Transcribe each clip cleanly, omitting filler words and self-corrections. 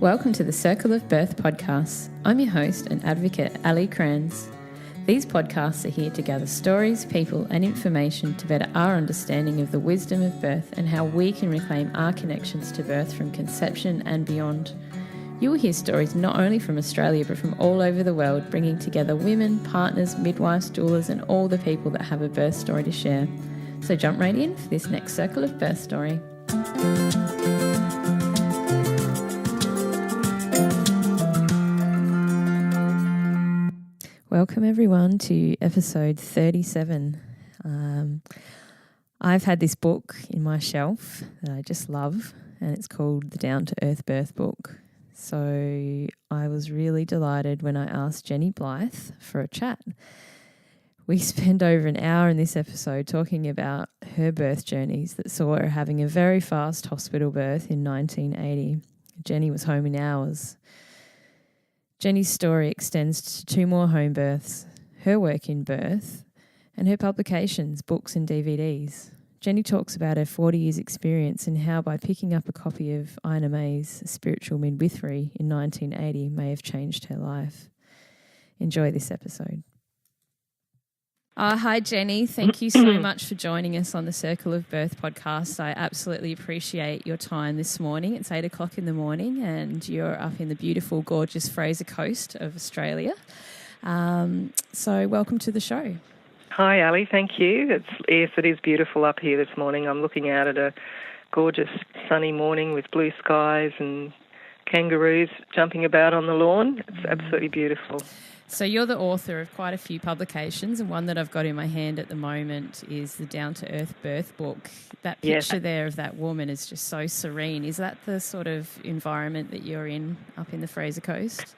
Welcome to the Circle of Birth podcast. I'm your host and advocate, Ali Kranz. These podcasts are here to gather stories, people and information to better our understanding of the wisdom of birth and how we can reclaim our connections to birth from conception and beyond. You will hear stories not only from Australia but from all over the world, bringing together women, partners, midwives, doulas and all the people that have a birth story to share. So jump right in for this next Circle of Birth story. Welcome everyone to episode 37. I've had this book in my shelf that I just love, and it's called the Down to Earth Birth Book. So I was really delighted when I asked Jenny Blyth for a chat. We spent over an hour in this episode talking about her birth journeys that saw her having a very fast hospital birth in 1980. Jenny was home in hours. Jenny's story extends to 2 more home births, her work in birth, and her publications, books and DVDs. Jenny talks about her 40 years experience and how by picking up a copy of Ina May's Spiritual Midwifery in 1980 may have changed her life. Enjoy this episode. Hi, Jenny. Thank you so much for joining us on the Circle of Birth podcast. I absolutely appreciate your time this morning. It's 8 o'clock in the morning and you're up in the beautiful, gorgeous Fraser Coast of Australia. So welcome to the show. Hi, Ali. Thank you. Yes, it is beautiful up here this morning. I'm looking out at a gorgeous sunny morning with blue skies and kangaroos jumping about on the lawn. It's absolutely beautiful. So you're the author of quite a few publications, and one that I've got in my hand at the moment is the Down to Earth Birth Book. That picture there of that woman is just so serene. Is that the sort of environment that you're in up in the Fraser Coast?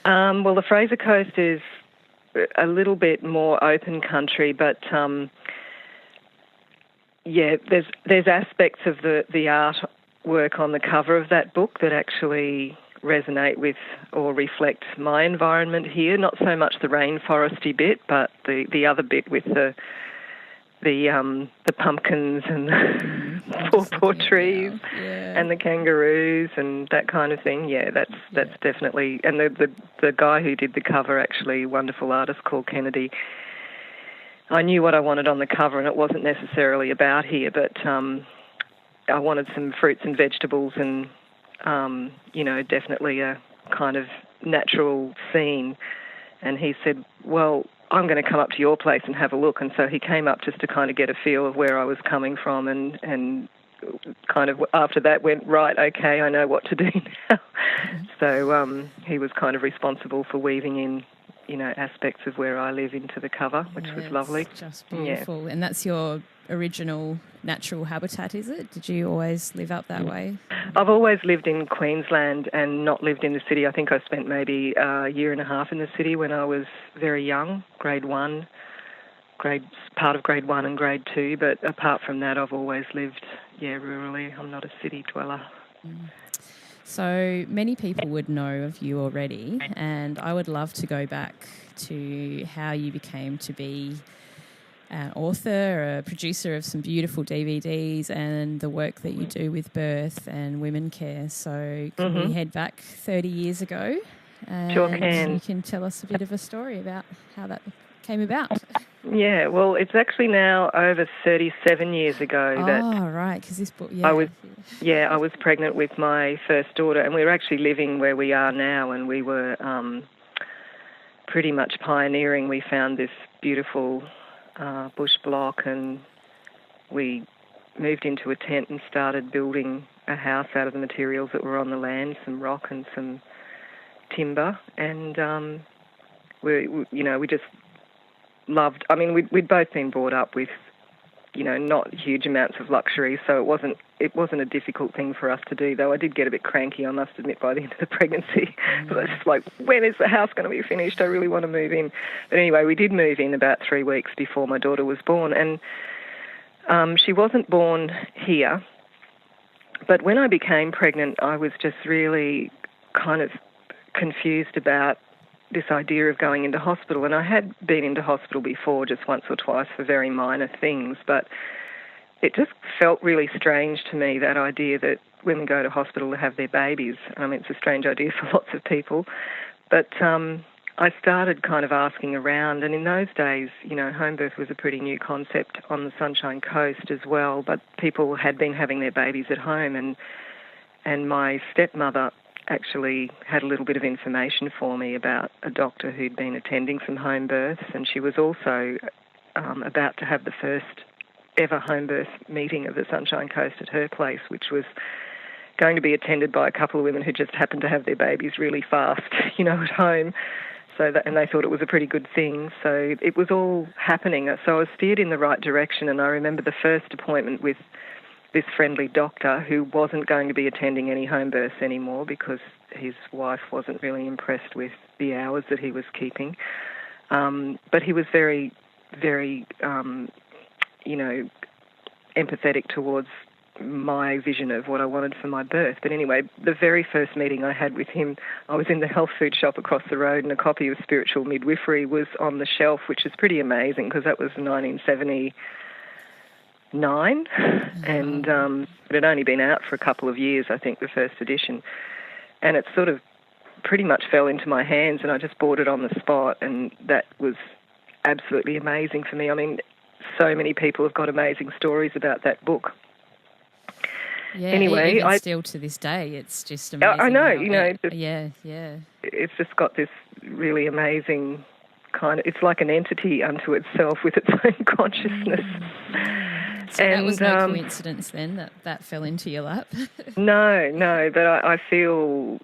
Well, the Fraser Coast is a little bit more open country, but there's aspects of the artwork on the cover of that book that actually resonate with or reflect my environment here. Not so much the rainforesty bit, but the other bit with the pumpkins and the poor trees and the kangaroos and that kind of thing. Yeah, that's definitely. And the guy who did the cover, actually, a wonderful artist called Kennedy. I knew what I wanted on the cover, and it wasn't necessarily about here, but I wanted some fruits and vegetables and definitely a kind of natural scene. And he said, well, I'm going to come up to your place and have a look. And so he came up just to kind of get a feel of where I was coming from, and kind of after that went, right, okay, I know what to do now. So he was kind of responsible for weaving in, aspects of where I live into the cover, which was lovely. Just beautiful. Yeah. And that's your original natural habitat, is it? Did you always live up that way? I've always lived in Queensland and not lived in the city. I think I spent maybe a year and a half in the city when I was very young, part of grade 1 and grade 2. But apart from that, I've always lived, rurally. I'm not a city dweller. So many people would know of you already, and I would love to go back to how you became to be an author, a producer of some beautiful DVDs, and the work that you do with birth and women care. So can we head back 30 years ago? And sure can. You can tell us a bit of a story about how that came about. Yeah, well, it's actually now over 37 years ago right, because this book, I was pregnant with my first daughter, and we were actually living where we are now, and we were pretty much pioneering. We found this beautiful bush block, and we moved into a tent and started building a house out of the materials that were on the land, some rock and some timber, and we just loved. I mean, we'd both been brought up with, not huge amounts of luxury, so it wasn't a difficult thing for us to do. Though I did get a bit cranky, I must admit, by the end of the pregnancy. But I was just like, when is the house going to be finished? I really want to move in. But anyway, we did move in about 3 weeks before my daughter was born, and she wasn't born here. But when I became pregnant, I was just really kind of confused about this idea of going into hospital. And I had been into hospital before, just once or twice for very minor things, but it just felt really strange to me, that idea that women go to hospital to have their babies. I mean, it's a strange idea for lots of people. But I started kind of asking around, and in those days, you know, home birth was a pretty new concept on the Sunshine Coast as well, but people had been having their babies at home, and my stepmother actually had a little bit of information for me about a doctor who'd been attending some home births, and she was also about to have the first ever home birth meeting of the Sunshine Coast at her place, which was going to be attended by a couple of women who just happened to have their babies really fast, you know, at home. And they thought it was a pretty good thing. So it was all happening. So I was steered in the right direction, and I remember the first appointment with this friendly doctor who wasn't going to be attending any home births anymore because his wife wasn't really impressed with the hours that he was keeping. But he was very, very, you know, empathetic towards my vision of what I wanted for my birth. But anyway, the very first meeting I had with him, I was in the health food shop across the road, and a copy of Spiritual Midwifery was on the shelf, which is pretty amazing because that was 1979, and it had only been out for a couple of years, I think, the first edition. And it sort of pretty much fell into my hands, and I just bought it on the spot, and that was absolutely amazing for me. I mean, so many people have got amazing stories about that book. Yeah, anyway, even still to this day, it's just amazing. I know, you know. Yeah. It's just got this really amazing kind of, it's like an entity unto itself with its own consciousness. So that was no coincidence then that fell into your lap? No, but I feel,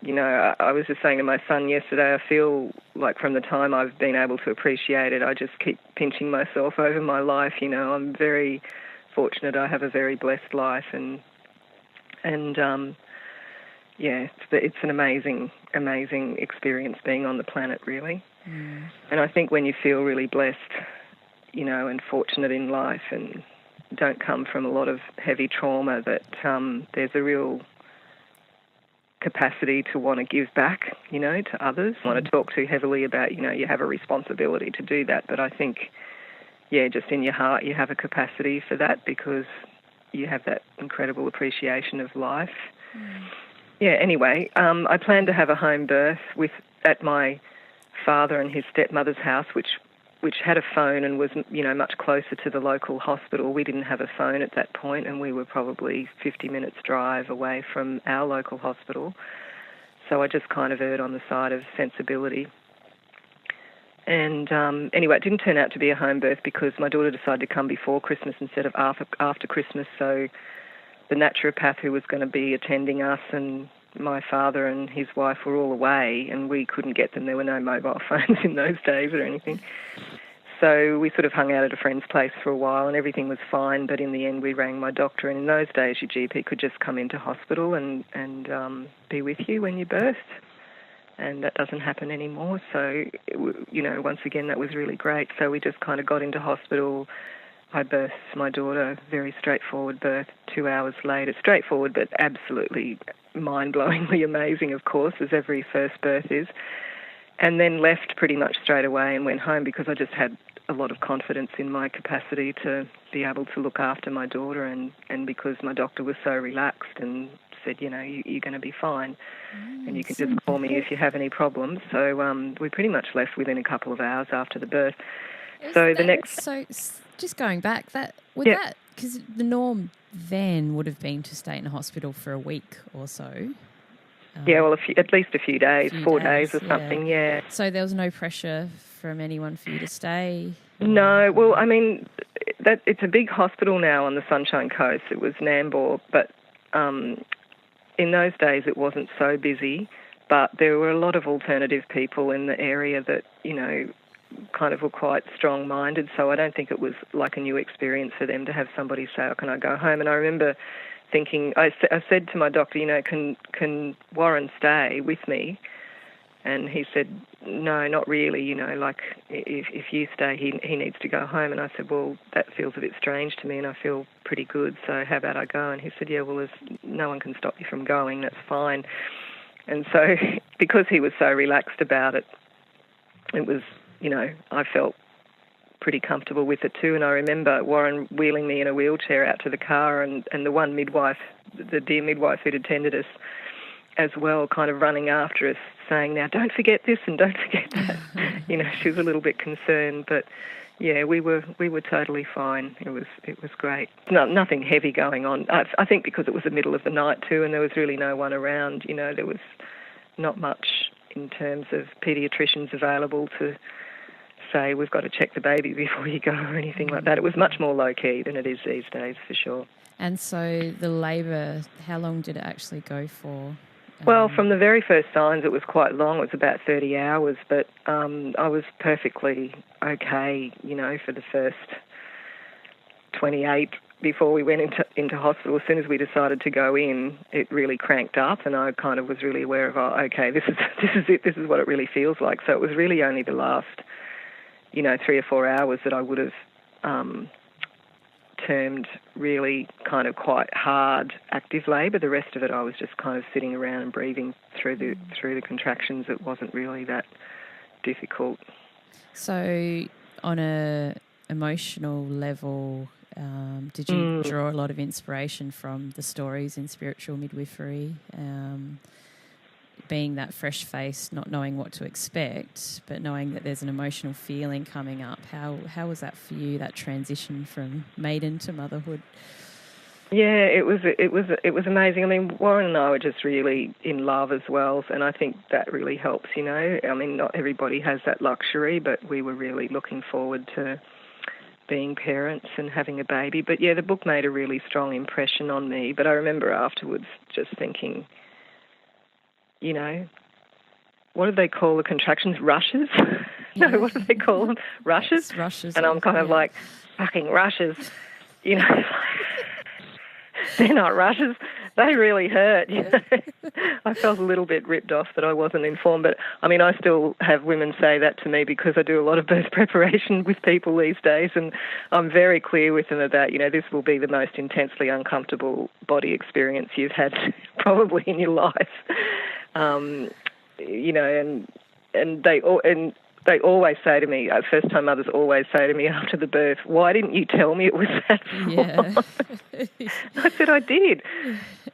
you know, I was just saying to my son yesterday, I feel like from the time I've been able to appreciate it, I just keep pinching myself over my life, you know. I'm very fortunate. I have a very blessed life, and yeah, it's an amazing experience being on the planet, really. And I think when you feel really blessed, you know, and fortunate in life, and don't come from a lot of heavy trauma, that there's a real capacity to want to give back, you know, to others. I want to talk too heavily about, you know, you have a responsibility to do that, but I think, yeah, just in your heart you have a capacity for that because you have that incredible appreciation of life. Yeah, anyway, I planned to have a home birth at my father and his stepmother's house, which had a phone and was, you know, much closer to the local hospital. We didn't have a phone at that point, and we were probably 50 minutes drive away from our local hospital. So I just kind of erred on the side of sensibility. And anyway, it didn't turn out to be a home birth because my daughter decided to come before Christmas instead of after Christmas. So the naturopath who was going to be attending us and my father and his wife were all away, and we couldn't get them. There were no mobile phones in those days or anything. So we sort of hung out at a friend's place for a while, and everything was fine. But in the end, we rang my doctor, and in those days, your GP could just come into hospital and be with you when you birthed. And that doesn't happen anymore. So, you know, once again, that was really great. So we just kind of got into hospital. I birthed my daughter, very straightforward birth, 2 hours later. Straightforward, but absolutely mind-blowingly amazing, of course, as every first birth is. And then left pretty much straight away and went home because I just had a lot of confidence in my capacity to be able to look after my daughter, and because my doctor was so relaxed and said, you know, you're going to be fine, and you can just call me if you have any problems. So we pretty much left within a couple of hours after the birth. So just going back, because the norm then would have been to stay in a hospital for a week or so. Yeah, well, at least a few days, 4 days or something, yeah. So there was no pressure from anyone for you to stay? No, well, I mean, it's a big hospital now on the Sunshine Coast. It was Nambour, but in those days it wasn't so busy, but there were a lot of alternative people in the area that, you know, kind of were quite strong-minded, so I don't think it was like a new experience for them to have somebody say, oh, can I go home? And I remember thinking, I said to my doctor, you know, can Warren stay with me? And he said, no, not really, you know, like if you stay, he needs to go home. And I said, well, that feels a bit strange to me and I feel pretty good, so how about I go? And he said, yeah, well, no one can stop you from going, that's fine. And so because he was so relaxed about it, it was, you know, I felt pretty comfortable with it too. And I remember Warren wheeling me in a wheelchair out to the car, and the one midwife, the dear midwife who'd attended us as well, kind of running after us, saying, "Now don't forget this and don't forget that." She was a little bit concerned, but yeah, we were totally fine. It was great. Nothing heavy going on. I think because it was the middle of the night too, and there was really no one around. There was not much in terms of paediatricians available to say, "We've got to check the baby before you go," or anything like that. It was much more low-key than it is these days, for sure. And so the labour, how long did it actually go for? Well, from the very first signs, it was quite long. It was about 30 hours, but I was perfectly okay, for the first 28 before we went into hospital. As soon as we decided to go in, it really cranked up, and I kind of was really aware of, okay, this is it. This is what it really feels like. So it was really only the last, 3 or 4 hours that I would have termed really kind of quite hard active labour. The rest of it I was just kind of sitting around and breathing through the contractions. It wasn't really that difficult. So on a emotional level, did you draw a lot of inspiration from the stories in Spiritual Midwifery? Being that fresh face, not knowing what to expect, but knowing that there's an emotional feeling coming up. How was that for you, that transition from maiden to motherhood? Yeah, it was amazing. I mean, Warren and I were just really in love as well, and I think that really helps, I mean, not everybody has that luxury, but we were really looking forward to being parents and having a baby. But yeah, the book made a really strong impression on me. But I remember afterwards just thinking, what do they call the contractions? Rushes? Yeah. No, what do they call them? Rushes? It's rushes. And I'm kind of like, fucking rushes. They're not rushes. They really hurt. I felt a little bit ripped off that I wasn't informed. But, I mean, I still have women say that to me because I do a lot of birth preparation with people these days, and I'm very clear with them about, this will be the most intensely uncomfortable body experience you've had probably in your life. And they always say to me, first-time mothers always say to me after the birth, "Why didn't you tell me it was that full?" Yeah. I said, "I did."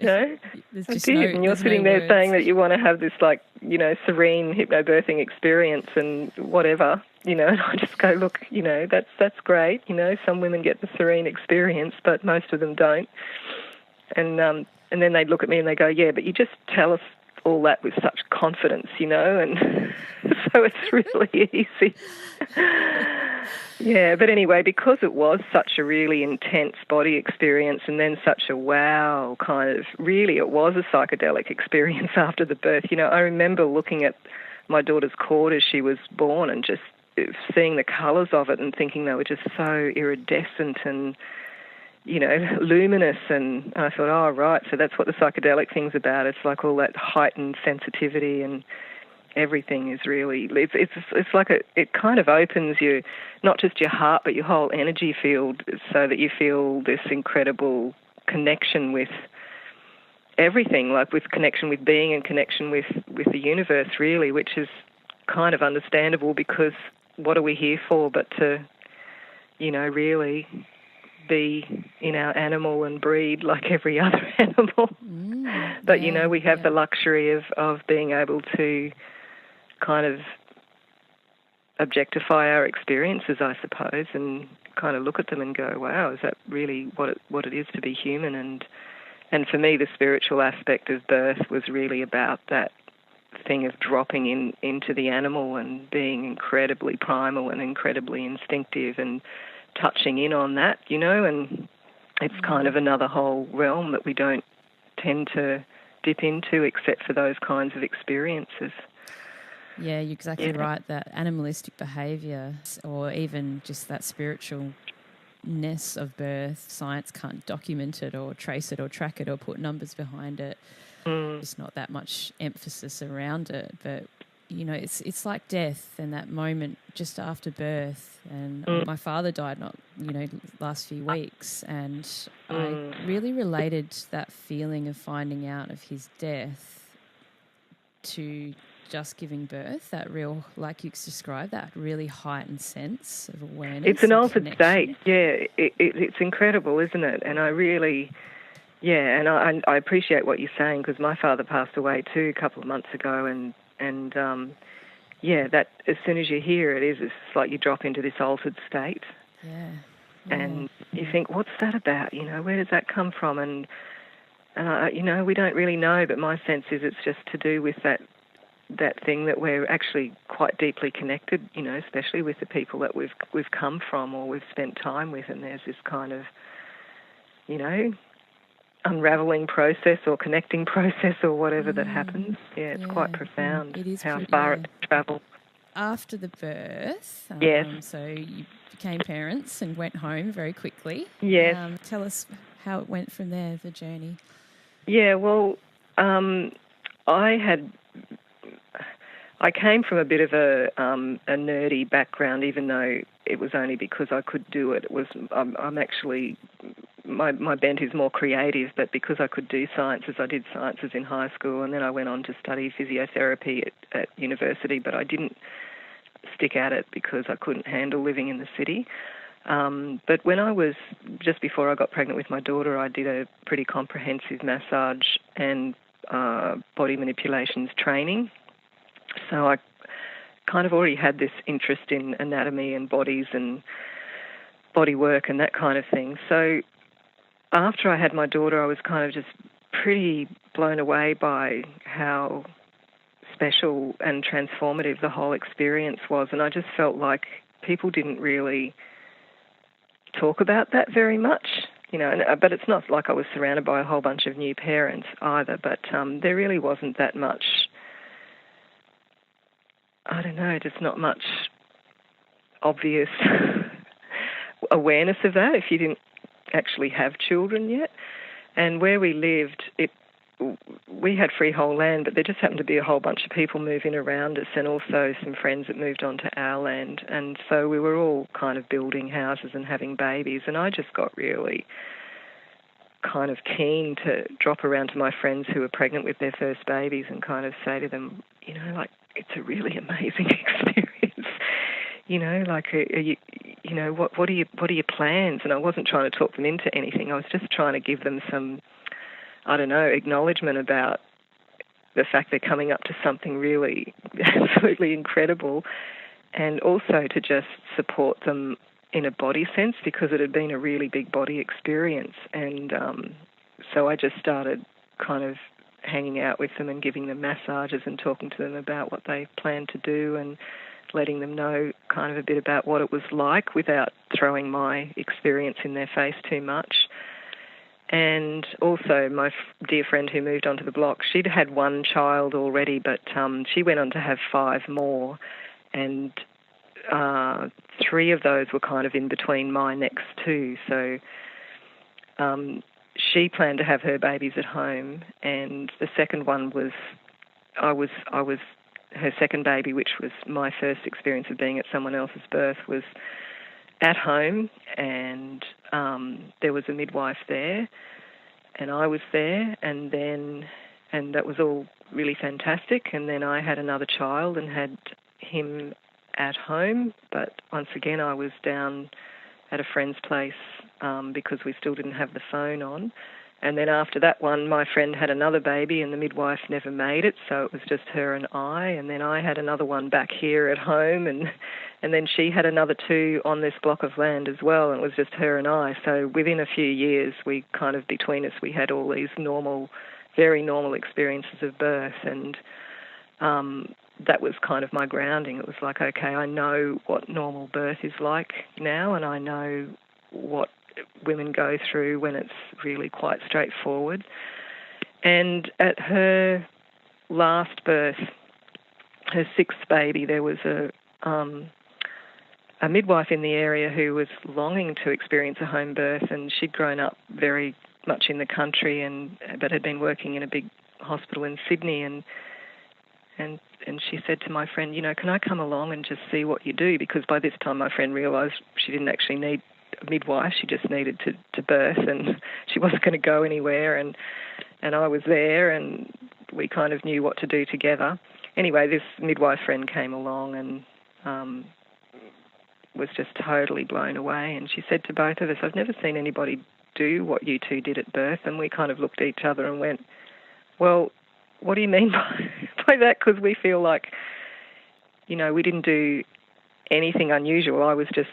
I did. And you're sitting there saying that you want to have this, serene hypnobirthing experience and whatever, and I just go, "Look, that's great. Some women get the serene experience, but most of them don't." And then they'd look at me and they go, "Yeah, but you just tell us all that with such confidence, and so it's really easy." Yeah, but anyway, because it was such a really intense body experience and then such a wow kind of, really it was a psychedelic experience after the birth. I remember looking at my daughter's cord as she was born and just seeing the colours of it and thinking they were just so iridescent and luminous, and I thought, oh, right, so that's what the psychedelic thing's about. It's like all that heightened sensitivity and everything is really, it's like it kind of opens you, not just your heart, but your whole energy field, so that you feel this incredible connection with everything, like with connection with being and connection with the universe, really, which is kind of understandable because what are we here for but to, really be in our animal and breed like every other animal. But, we have the luxury of being able to kind of objectify our experiences, I suppose, and kind of look at them and go, wow, is that really what it is to be human? And for me, the spiritual aspect of birth was really about that thing of dropping into the animal and being incredibly primal and incredibly instinctive and touching in on that, and it's kind of another whole realm that we don't tend to dip into except for those kinds of experiences. Yeah, you're exactly right. That animalistic behaviour, or even just that spiritualness of birth, science can't document it or trace it or track it or put numbers behind it. There's not that much emphasis around it, but it's like death and that moment just after birth. And my father died last few weeks, and I really related that feeling of finding out of his death to just giving birth, that real, like you described, that really heightened sense of awareness. It's an altered connection. state, yeah. It's incredible, isn't it? And I really, and I appreciate what you're saying, because my father passed away too a couple of months ago, and that as soon as you hear it, it's like you drop into this altered state. Yeah. And you think, what's that about? Where does that come from? And we don't really know, but my sense is it's just to do with that thing that we're actually quite deeply connected, especially with the people that we've come from or we've spent time with, and there's this kind of, unraveling process or connecting process or whatever that happens. Yeah, it's quite profound. It is how far it travels. After the birth, yes. So you became parents and went home very quickly. Yes. Tell us how it went from there, the journey. Yeah, well, I came from a bit of a nerdy background, even though it was only because I could do it. I'm actually, my bent is more creative, but because I could do sciences, I did sciences in high school, and then I went on to study physiotherapy at university, but I didn't stick at it because I couldn't handle living in the city. But when I was, just before I got pregnant with my daughter, I did a pretty comprehensive massage and body manipulations training. So I kind of already had this interest in anatomy and bodies and body work and that kind of thing. So after I had my daughter, I was kind of just pretty blown away by how special and transformative the whole experience was. And I just felt like people didn't really talk about that very much, but it's not like I was surrounded by a whole bunch of new parents either, but there really wasn't that much, just not much obvious awareness of that if you didn't actually have children yet. And where we lived, we had freehold land, but there just happened to be a whole bunch of people moving around us, and also some friends that moved onto our land. And so we were all kind of building houses and having babies, and I just got really kind of keen to drop around to my friends who were pregnant with their first babies and kind of say to them, it's a really amazing experience. What are your plans? And I wasn't trying to talk them into anything. I was just trying to give them some, acknowledgement about the fact they're coming up to something really absolutely incredible, and also to just support them in a body sense, because it had been a really big body experience. And so I just started kind of hanging out with them and giving them massages and talking to them about what they planned to do and letting them know kind of a bit about what it was like without throwing my experience in their face too much. And also my dear friend who moved onto the block, she'd had one child already, but she went on to have 5 more, and 3 of those were kind of in between my next 2. So she planned to have her babies at home, and the second one was, I was her second baby, which was my first experience of being at someone else's birth, was at home, and there was a midwife there, and I was there, and that was all really fantastic. And then I had another child and had him at home, but once again I was down at a friend's place because we still didn't have the phone on. And then after that one, my friend had another baby, and the midwife never made it, so it was just her and I. And then I had another one back here at home, and then she had another 2 on this block of land as well, and it was just her and I. So within a few years, we kind of, between us, we had all these normal, very normal experiences of birth, and that was kind of my grounding. It was like, okay, I know what normal birth is like now, and I know what women go through when it's really quite straightforward. And at her last birth, her 6th baby, there was a midwife in the area who was longing to experience a home birth, and she'd grown up very much in the country but had been working in a big hospital in Sydney, and she said to my friend, can I come along and just see what you do? Because by this time my friend realised she didn't actually need a midwife, she just needed to birth, and she wasn't going to go anywhere, and I was there, and we kind of knew what to do together. Anyway, this midwife friend came along and was just totally blown away. And she said to both of us, I've never seen anybody do what you two did at birth. And we kind of looked at each other and went, well, what do you mean by that? Because we feel like, you know, we didn't do anything unusual. I was just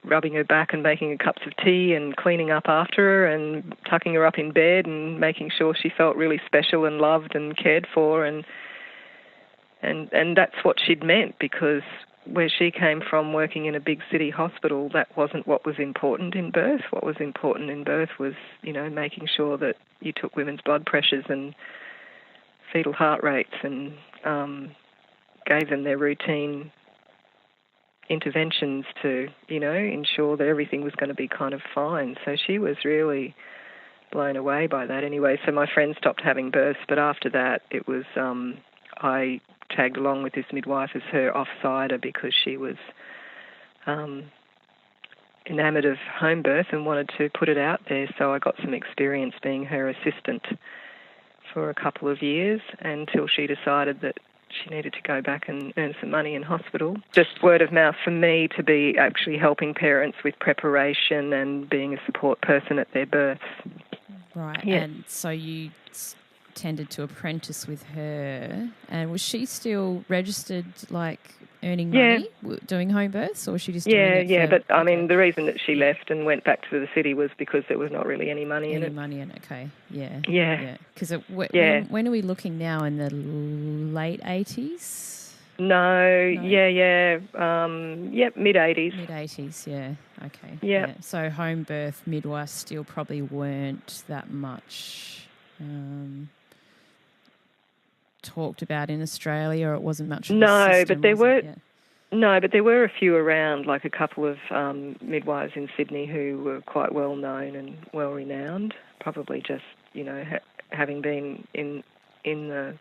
rubbing her back and making her cups of tea and cleaning up after her and tucking her up in bed and making sure she felt really special and loved and cared for. And that's what she'd meant, because where she came from, working in a big city hospital, that wasn't what was important in birth. What was important in birth was, you know, making sure that you took women's blood pressures and fetal heart rates and gave them their routine interventions to, you know, ensure that everything was going to be kind of fine. So she was really blown away by that anyway. So my friend stopped having births, but after that it was, I tagged along with this midwife as her offsider because she was enamoured of Homebirth and wanted to put it out there. So I got some experience being her assistant for a couple of years until she decided that she needed to go back and earn some money in hospital. Just word of mouth for me to be actually helping parents with preparation and being a support person at their births. Right, yeah. And so you tended to apprentice with her, and was she still registered, like earning money, doing home births, or was she just doing it for, but I okay. mean the reason that she left and went back to the city was because there was not really any money in it. Okay, yeah. Because when are we looking now, in the late 80s? No. Mid-80s. Mid-80s, yeah, okay. Yeah. So home birth midwives still probably weren't that much talked about in Australia, or it wasn't much of a system, but there were. Yeah. No, but there were a few around, like a couple of midwives in Sydney who were quite well known and well renowned. Probably just, you know, having been in the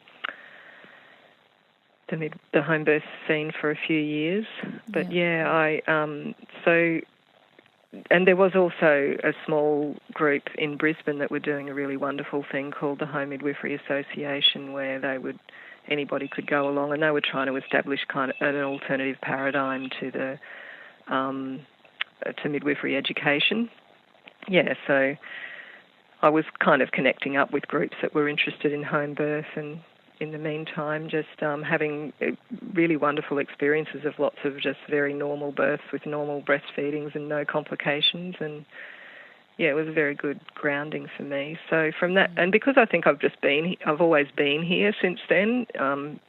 home birth scene for a few years. But and there was also a small group in Brisbane that were doing a really wonderful thing called the Home Midwifery Association, where anybody could go along, and they were trying to establish kind of an alternative paradigm to the to midwifery education. Yeah, so I was kind of connecting up with groups that were interested in home birth, and in the meantime just having really wonderful experiences of lots of just very normal births with normal breastfeedings and no complications. And yeah, it was a very good grounding for me. So from that, and because I think I've always been here since then,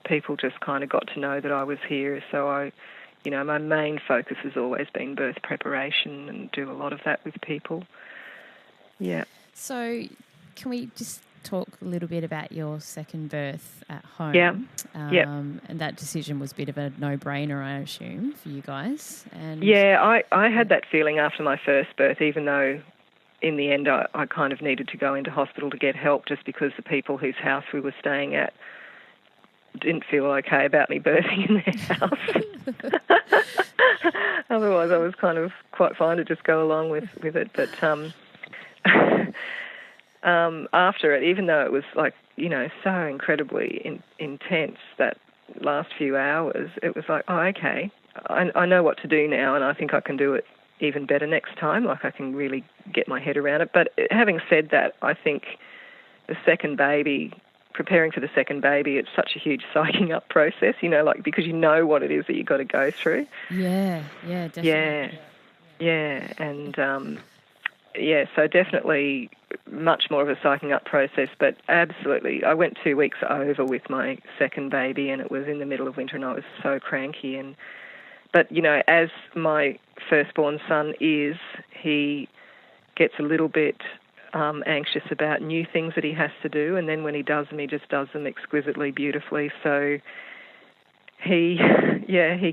people just kind of got to know that I was here. So my main focus has always been birth preparation and do a lot of that with people. Yeah. So can we just talk a little bit about your second birth at home? Yeah. And that decision was a bit of a no-brainer, I assume, for you guys. And yeah, I had that feeling after my first birth, even though in the end I kind of needed to go into hospital to get help, just because the people whose house we were staying at didn't feel okay about me birthing in their house. Otherwise I was kind of quite fine to just go along with it. But after it, even though it was like, so incredibly intense, that last few hours, it was like, oh, okay, I know what to do now, and I think I can do it even better next time. Like, I can really get my head around it. But having said that, I think the second baby, preparing for the second baby, it's such a huge psyching up process, because you know what it is that you've got to go through. Yeah, definitely. Yeah, and so definitely much more of a psyching up process, but absolutely. I went 2 weeks over with my second baby, and it was in the middle of winter, and I was so cranky. But as my firstborn son is, he gets a little bit anxious about new things that he has to do, and then when he does them, he just does them exquisitely beautifully. So he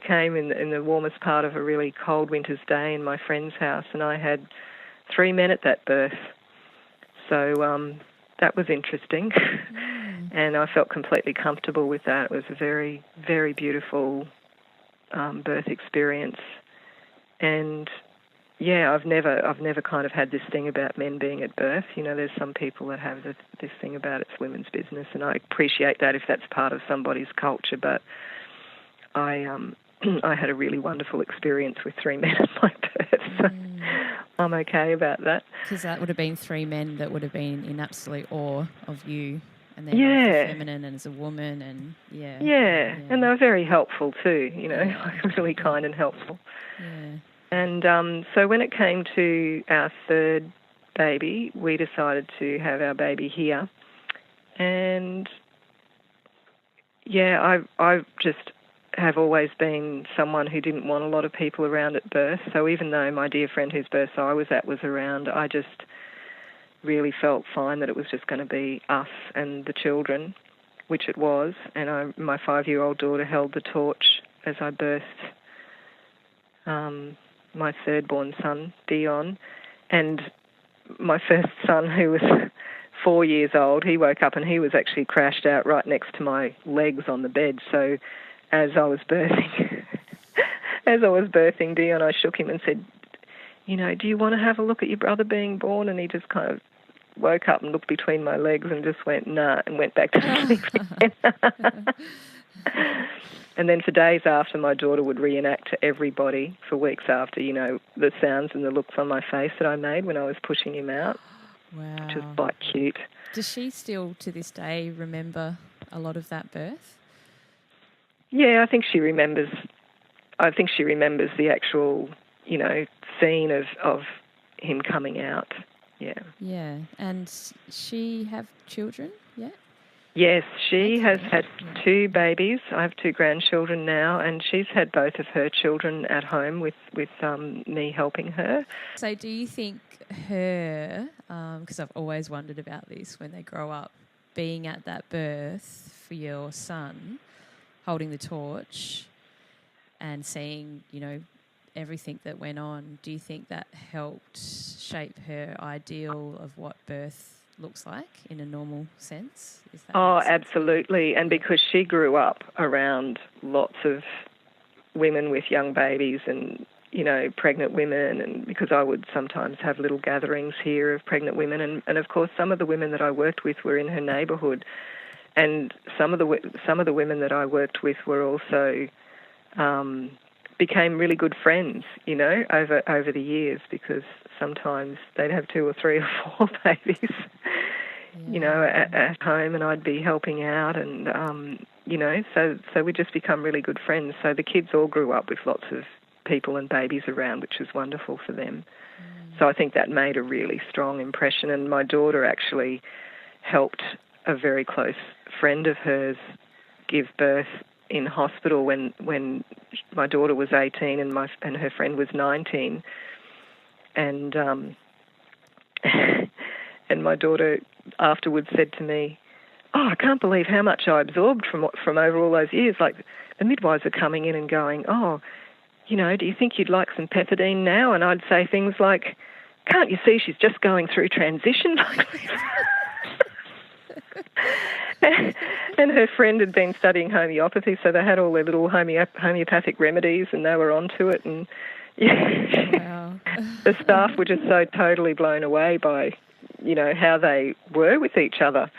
came in the warmest part of a really cold winter's day in my friend's house, and I had 3 men at that birth. So that was interesting. And I felt completely comfortable with that. It was a very, very beautiful birth experience. And, I've never kind of had this thing about men being at birth. You know, there's some people that have this thing about it's women's business, and I appreciate that if that's part of somebody's culture. But I I had a really wonderful experience with 3 men at my birth, so I'm okay about that. Because that would have been 3 men that would have been in absolute awe of you, and then feminine and as a woman, and and they were very helpful too. You know, really kind and helpful. Yeah. And so when it came to our 3rd baby, we decided to have our baby here. And, I just have always been someone who didn't want a lot of people around at birth. So even though my dear friend whose birth I was at was around, I just really felt fine that it was just going to be us and the children, which it was. And my 5-year-old daughter held the torch as I birthed my 3rd-born son, Dion, and my first son, who was 4 years old, he woke up and he was actually crashed out right next to my legs on the bed. So as I was birthing Dion, I shook him and said, you know, do you want to have a look at your brother being born? And he just kind of woke up and looked between my legs and just went, nah, and went back to sleep again. And then for days after, my daughter would reenact to everybody for weeks after, you know, the sounds and the looks on my face that I made when I was pushing him out. Wow. Which was quite cute. Does she still, to this day, remember a lot of that birth? Yeah, I think she remembers the actual, you know, scene of him coming out. Yeah. Yeah. And she have children yet? Yes, she has had 2 babies. I have 2 grandchildren now, and she's had both of her children at home with me helping her. So do you think her, because I've always wondered about this, when they grow up, being at that birth for your son, holding the torch and seeing, you know, everything that went on, do you think that helped shape her ideal of what birth looks like in a normal sense? Absolutely. And because she grew up around lots of women with young babies and, you know, pregnant women, and because I would sometimes have little gatherings here of pregnant women, and of course some of the women that I worked with were in her neighbourhood, and some of the women that I worked with were also became really good friends, you know, over the years, because sometimes they'd have 2 or 3 or 4 babies, you know, at home, and I'd be helping out, and you know, so we just become really good friends. So the kids all grew up with lots of people and babies around, which was wonderful for them. So I think that made a really strong impression. And my daughter actually helped a very close friend of hers give birth in hospital when my daughter was 18 and her friend was 19, and and my daughter afterwards said to me, "Oh, I can't believe how much I absorbed from over all those years. Like, the midwives are coming in and going, oh, you know, do you think you'd like some pethidine now?" And I'd say things like, "Can't you see she's just going through transition?" And her friend had been studying homeopathy, so they had all their little homeopathic remedies, and they were onto it. And wow. The staff were just so totally blown away by, you know, how they were with each other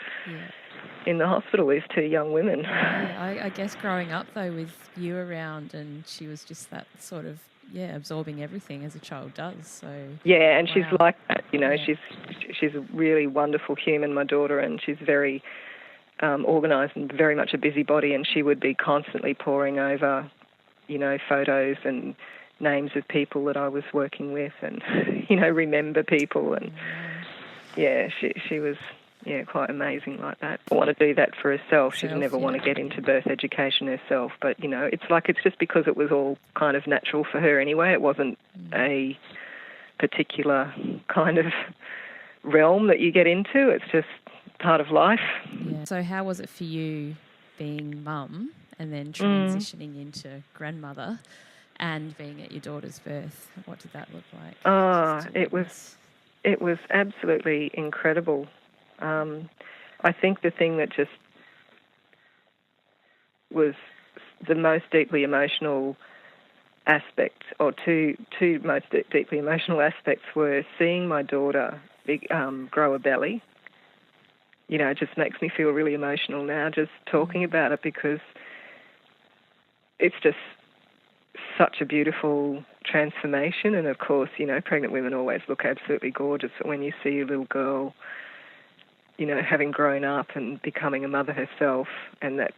in the hospital, these 2 young women. Yeah, I guess growing up, though, with you around, and she was just that sort of, absorbing everything as a child does. So and she's like that, you know. She's a really wonderful human, my daughter, and she's very organised and very much a busybody, and she would be constantly poring over, you know, photos and names of people that I was working with, and, you know, remember people. And she was quite amazing like that. I want to do that for herself. She'd never want to get into birth education herself, but, you know, it's just because it was all kind of natural for her anyway. It wasn't a particular kind of realm that you get into. It's just part of life. Yeah. So how was it for you being mum and then transitioning into grandmother and being at your daughter's birth? What did that look like? It was absolutely incredible. I think the thing that just was the most deeply emotional aspects, or two most deeply emotional aspects, were seeing my daughter grow a belly. You know, it just makes me feel really emotional now just talking about it, because it's just such a beautiful transformation. And of course, you know, pregnant women always look absolutely gorgeous, but when you see a little girl, you know, having grown up and becoming a mother herself, and that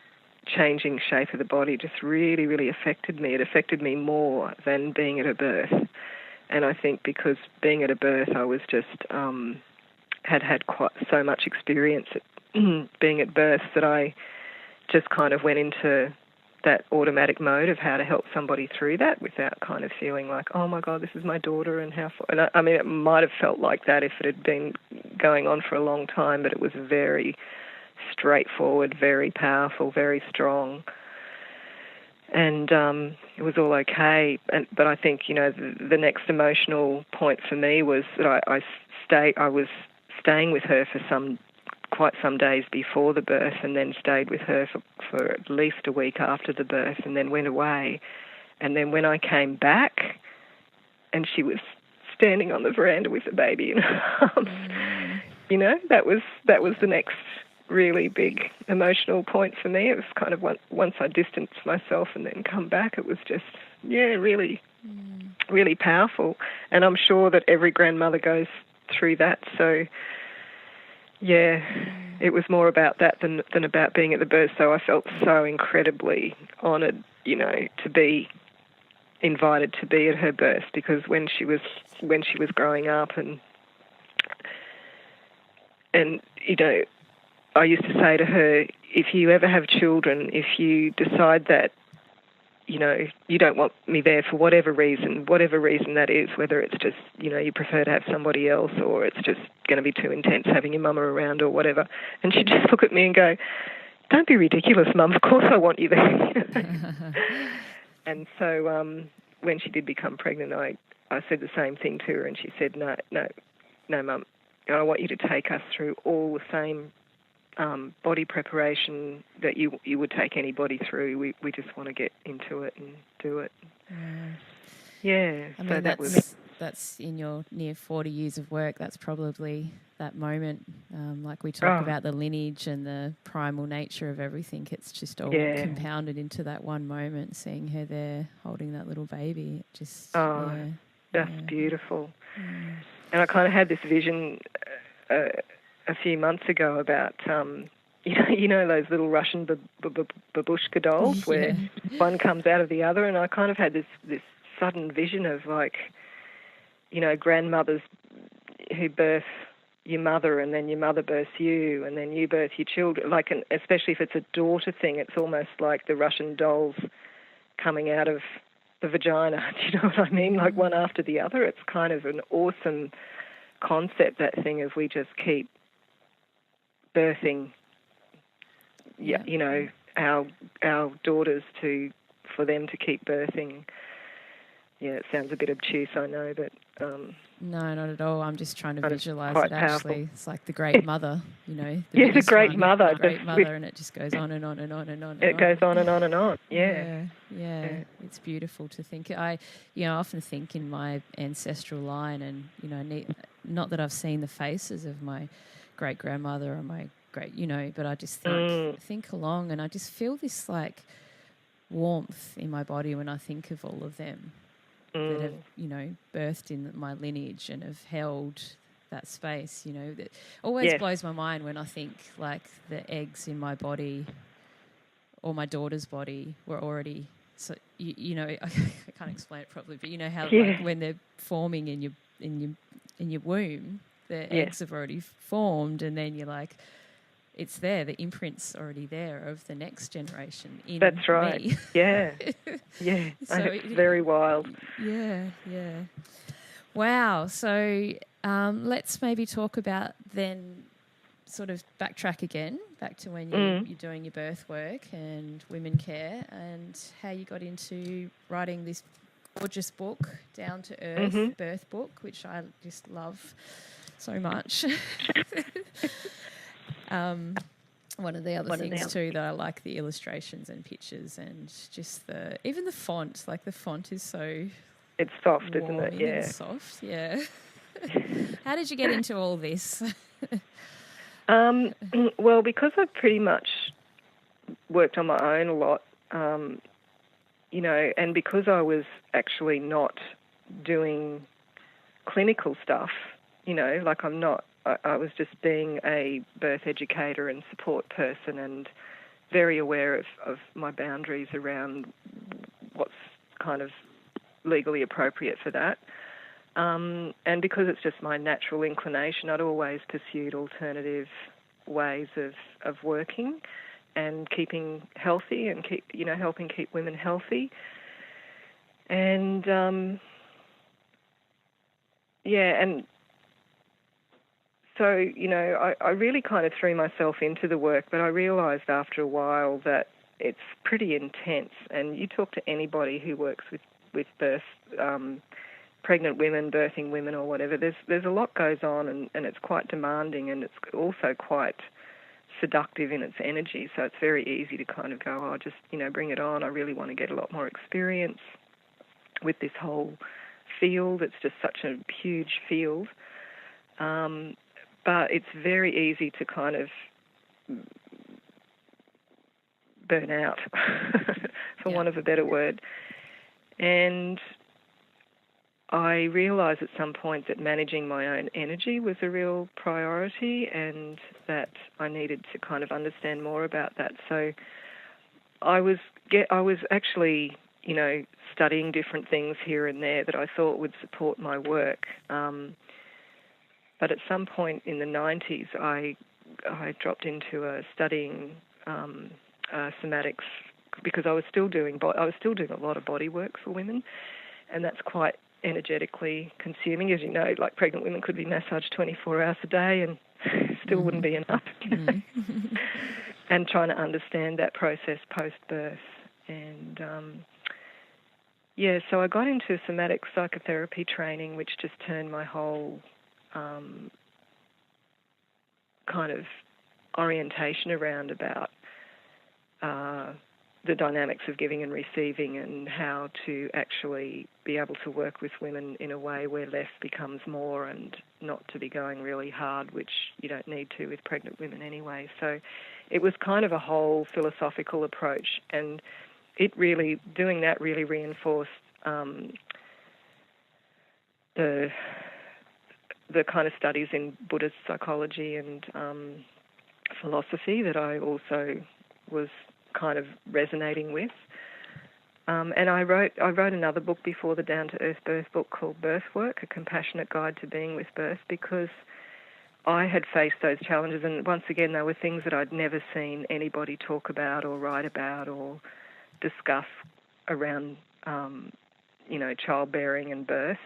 changing shape of the body just really, really affected me. It affected me more than being at a birth. And I think because being at a birth, I was just had quite so much experience at being at birth, that I just kind of went into that automatic mode of how to help somebody through that without kind of feeling like, oh my God, this is my daughter, and how. And I mean, it might have felt like that if it had been going on for a long time, but it was very straightforward, very powerful, very strong, and it was all okay. But I think, you know, the next emotional point for me was that I was staying with her for quite some days before the birth, and then stayed with her for at least a week after the birth, and then went away. And then when I came back, and she was standing on the veranda with the baby in her arms, you know, that was the next really big emotional point for me. It was kind of once I distanced myself and then come back, it was just, really, really powerful. And I'm sure that every grandmother goes through that. So, it was more about that than about being at the birth. So I felt so incredibly honoured, you know, to be invited to be at her birth, because when she was growing up, and you know, I used to say to her, if you ever have children, if you decide that, you know, you don't want me there for whatever reason that is, whether it's just, you know, you prefer to have somebody else, or it's just going to be too intense having your mama around or whatever. And she'd just look at me and go, don't be ridiculous, Mum, of course I want you there. And so when she did become pregnant, I said the same thing to her, and she said, no, Mum, I want you to take us through all the same body preparation that you would take anybody through. We just want to get into it and do it. Yeah. I mean, that's in your near 40 years of work. That's probably that moment. Like we talk about the lineage and the primal nature of everything. It's just all compounded into that one moment. Seeing her there holding that little baby, just beautiful. And I kind of had this vision a few months ago about, you know those little Russian babushka dolls where one comes out of the other, and I kind of had this sudden vision of, like, you know, grandmothers who birth your mother, and then your mother births you, and then you birth your children. Like, and especially if it's a daughter thing, it's almost like the Russian dolls coming out of the vagina. Do you know what I mean? Like one after the other. It's kind of an awesome concept, that thing of we just keep birthing, you know, our daughters for them to keep birthing. Yeah, it sounds a bit obtuse, I know, but no, not at all. I'm just trying to visualise it. Powerful. Actually, it's like the Great Mother, you know. The Great Mother. The Great Mother, and it just goes on and on and on and on. It goes on and on and on. Yeah. It's beautiful to think. I often think in my ancestral line, and you know, not that I've seen the faces of my great grandmother or my great, you know, but I just think along, and I just feel this like warmth in my body when I think of all of them that have, you know, birthed in my lineage and have held that space, you know. That always blows my mind when I think like the eggs in my body or my daughter's body were already, so you know, I can't explain it properly, but you know how like when they're forming in your womb, the eggs have already formed, and then you're like, it's there, the imprint's already there of the next generation in That's right. me. Yeah. So it's very wild. Yeah. Wow. So let's maybe talk about then, sort of backtrack again, back to when you're doing your birth work and women care, and how you got into writing this gorgeous book, Down to Earth birth book, which I just love so much. One of the other things too that I like, the illustrations and pictures, and just even the font. Like the font is so, it's soft, isn't it? Yeah, and soft. Yeah. How did you get into all this? Well, because I've pretty much worked on my own a lot, you know, and because I was actually not doing clinical stuff, you know, like I was just being a birth educator and support person, and very aware of my boundaries around what's kind of legally appropriate for that. And because it's just my natural inclination, I'd always pursued alternative ways of working and keeping healthy and helping keep women healthy. And and so, you know, I really kind of threw myself into the work, but I realised after a while that it's pretty intense. And you talk to anybody who works with birth, pregnant women, birthing women or whatever, there's a lot goes on, and it's quite demanding, and it's also quite seductive in its energy. So it's very easy to kind of go, oh, just, you know, bring it on. I really want to get a lot more experience with this whole field. It's just such a huge field. But it's very easy to kind of burn out, for want of a better word. And I realised at some point that managing my own energy was a real priority, and that I needed to kind of understand more about that. So I was actually, you know, studying different things here and there that I thought would support my work. But at some point in the 90s, I dropped into studying somatics, because I was still doing a lot of body work for women, and that's quite energetically consuming. As you know, like pregnant women could be massaged 24 hours a day and still wouldn't be enough. And trying to understand that process post-birth. And so I got into somatic psychotherapy training, which just turned my whole kind of orientation around about the dynamics of giving and receiving, and how to actually be able to work with women in a way where less becomes more, and not to be going really hard, which you don't need to with pregnant women anyway. So it was kind of a whole philosophical approach, and doing that really reinforced the kind of studies in Buddhist psychology and philosophy that I also was kind of resonating with. And I wrote another book before the Down to Earth Birth book called Birthwork, A Compassionate Guide to Being with Birth, because I had faced those challenges, and once again, they were things that I'd never seen anybody talk about or write about or discuss around, childbearing and birth.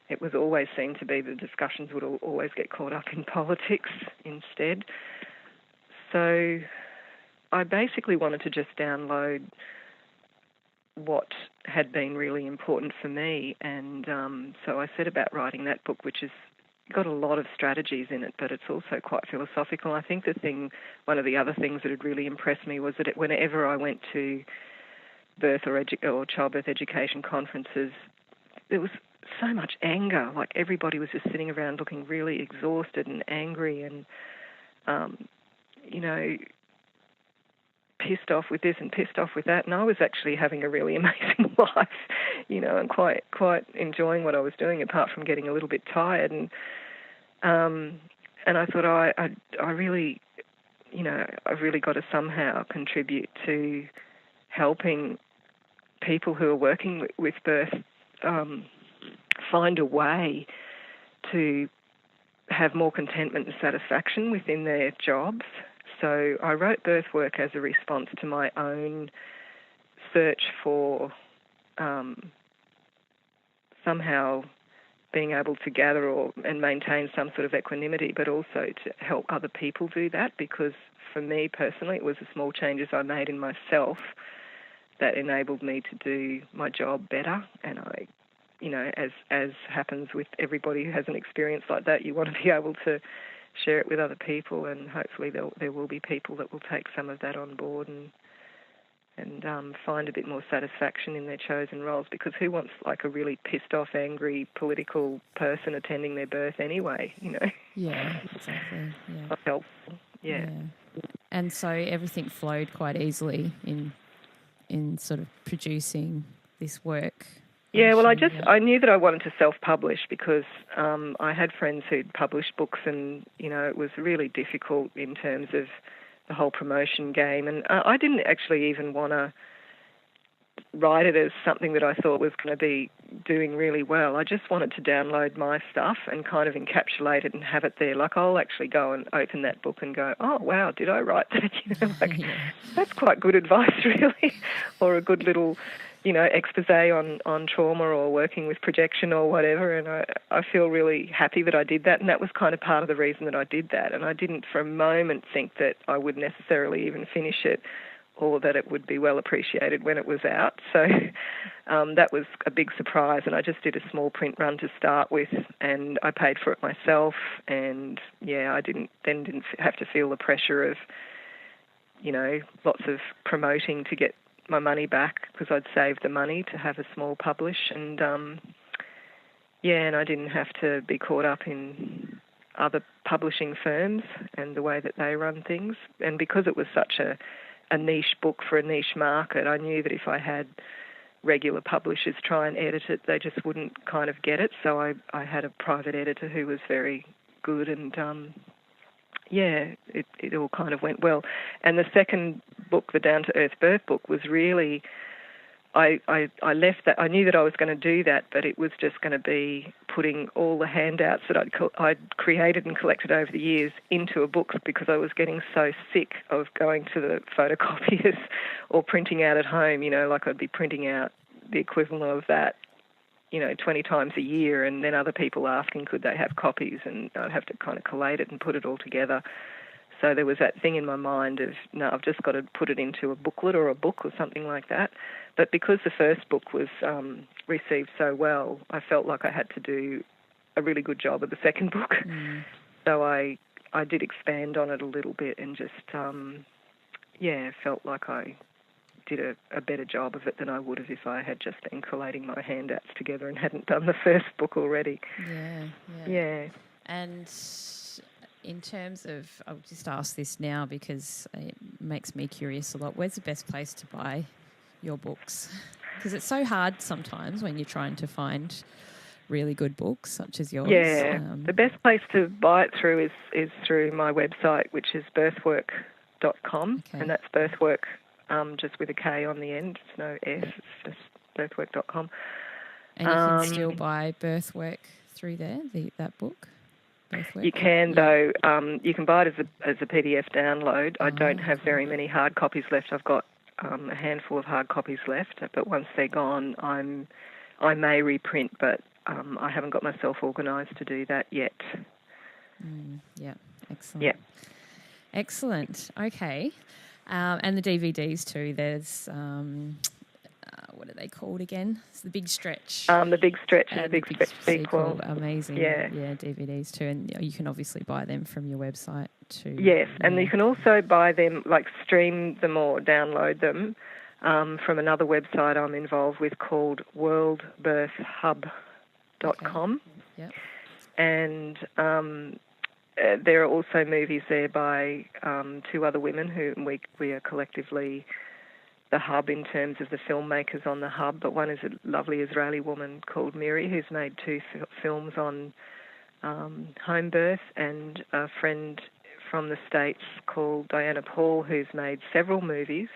It was always seemed to be the discussions would always get caught up in politics instead. So I basically wanted to just download what had been really important for me, and so I set about writing that book, which has got a lot of strategies in it, but it's also quite philosophical. I think one of the other things that had really impressed me was that whenever I went to birth or childbirth education conferences, there was so much anger. Like everybody was just sitting around looking really exhausted and angry, and pissed off with this and pissed off with that. And I was actually having a really amazing life, and quite enjoying what I was doing, apart from getting a little bit tired. And I thought, I really, I've really got to somehow contribute to helping people who are working with birth find a way to have more contentment and satisfaction within their jobs. So I wrote Birthwork as a response to my own search for somehow being able to gather and maintain some sort of equanimity, but also to help other people do that, because for me personally, it was the small changes I made in myself that enabled me to do my job better. And I, as happens with everybody who has an experience like that, you want to be able to share it with other people, and hopefully there will be people that will take some of that on board and find a bit more satisfaction in their chosen roles, because who wants like a really pissed off, angry, political person attending their birth anyway, you know? Yeah, exactly. Yeah. Not helpful. Yeah. And so everything flowed quite easily in sort of producing this work. Yeah, well, I knew that I wanted to self-publish because I had friends who'd published books, and, you know, it was really difficult in terms of the whole promotion game. And I didn't actually even want to write it as something that I thought was going to be doing really well. I just wanted to download my stuff and kind of encapsulate it and have it there. Like, I'll actually go and open that book and go, oh, wow, did I write that? You know, like, that's quite good advice, really, or a good little, you know, expose on trauma or working with projection or whatever. And I feel really happy that I did that. And that was kind of part of the reason that I did that. And I didn't for a moment think that I would necessarily even finish it, or that it would be well appreciated when it was out. So that was a big surprise. And I just did a small print run to start with, and I paid for it myself. And, yeah, I didn't have to feel the pressure of, you know, lots of promoting to get my money back, because I'd saved the money to have a small publish. And, and I didn't have to be caught up in other publishing firms and the way that they run things. And because it was such a niche book for a niche market, I knew that if I had regular publishers try and edit it, they just wouldn't kind of get it. So I had a private editor who was very good, and it all kind of went well. And the second book, the Down to Earth Birth book, was really, I left that. I knew that I was going to do that, but it was just going to be putting all the handouts that I'd created and collected over the years into a book, because I was getting so sick of going to the photocopiers or printing out at home. You know, like I'd be printing out the equivalent of that, you know, 20 times a year, and then other people asking could they have copies, and I'd have to kind of collate it and put it all together. So there was that thing in my mind of, no, I've just got to put it into a booklet or a book or something like that. But because the first book was received so well, I felt like I had to do a really good job of the second book. So I did expand on it a little bit and just, felt like I did a better job of it than I would have if I had just been collating my handouts together and hadn't done the first book already. Yeah. And in terms of, I'll just ask this now because it makes me curious a lot, where's the best place to buy your books? Because it's so hard sometimes when you're trying to find really good books such as yours. Yeah, the best place to buy it through is through my website, which is birthwork.com, and that's Birthwork just with a K on the end. It's no S, it's just birthwork.com. And you can still buy Birthwork through there, that book? You can, though. You can buy it as a PDF download. I don't have very many hard copies left. I've got a handful of hard copies left, but once they're gone, I may reprint, but I haven't got myself organised to do that yet. Excellent. Yeah. Excellent. Okay. And the DVDs too. There's what are they called again? It's The Big Stretch. The Big Stretch and The Big Stretch sequel. Amazing. Yeah, DVDs too. And you can obviously buy them from your website too. Yes, and you can also buy them, like stream them or download them from another website I'm involved with called worldbirthhub.com. Yep. And there are also movies there by two other women who we are collectively the hub in terms of the filmmakers on the hub, but one is a lovely Israeli woman called Miri who's made two films on Homebirth, and a friend from the States called Diana Paul who's made several movies.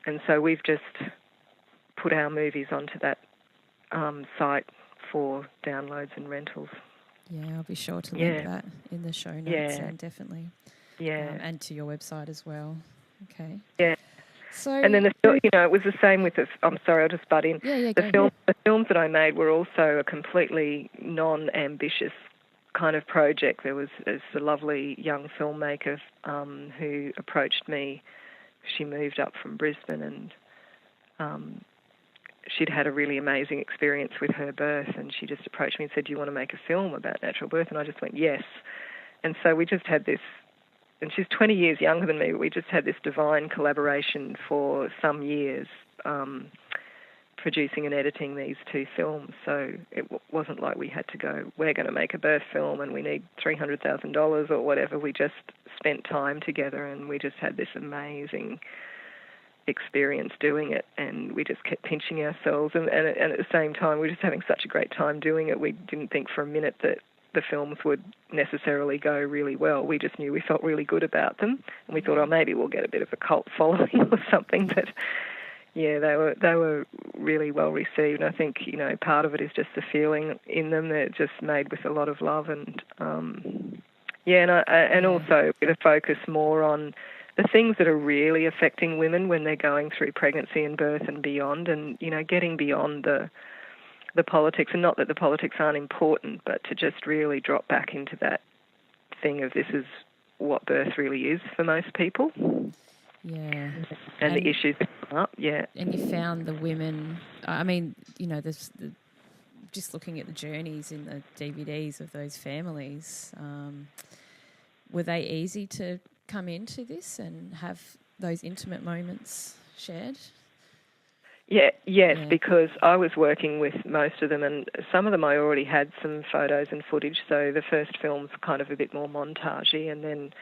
And so we've just put our movies onto that site for downloads and rentals. Yeah, I'll be sure to link that in the show notes, definitely. Yeah. And to your website as well. Okay. Yeah. So, and then it was the same with I'm sorry, I'll just butt in. The films that I made were also a completely non-ambitious kind of project. There's a lovely young filmmaker who approached me. She moved up from Brisbane, and she'd had a really amazing experience with her birth, and she just approached me and said, do you want to make a film about natural birth? And I just went, yes. so we just had this, and she's 20 years younger than me, but we just had this divine collaboration for some years, producing and editing these 2 films. So it wasn't like we had to go, we're going to make a birth film and we need $300,000 or whatever. We just spent time together, and we just had this amazing experience doing it, and we just kept pinching ourselves, and at the same time we were just having such a great time doing it. We didn't think for a minute that the films would necessarily go really well. We just knew we felt really good about them, and we thought, oh, maybe we'll get a bit of a cult following or something. But yeah, they were really well received, and I think, you know, part of it is just the feeling in them. They're just made with a lot of love, and and also with a focus more on the things that are really affecting women when they're going through pregnancy and birth and beyond, and, you know, getting beyond the politics, and not that the politics aren't important, but to just really drop back into that thing of this is what birth really is for most people. Yeah. And the issues that come up, And you found the women, I mean, you know, just looking at the journeys in the DVDs of those families, were they easy to come into this and have those intimate moments shared? Yes, because I was working with most of them, and some of them I already had some photos and footage, so the first film's kind of a bit more montagey, and then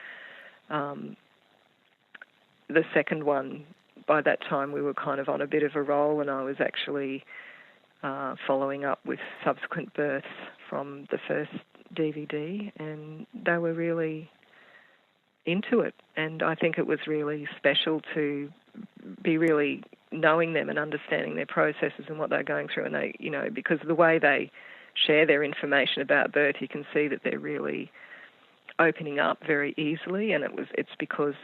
the second one, by that time we were kind of on a bit of a roll, and I was actually following up with subsequent births from the first DVD, and they were really into it, and I think it was really special to be really knowing them and understanding their processes and what they're going through, and they, you know, because of the way they share their information about birth, you can see that they're really opening up very easily, and it's because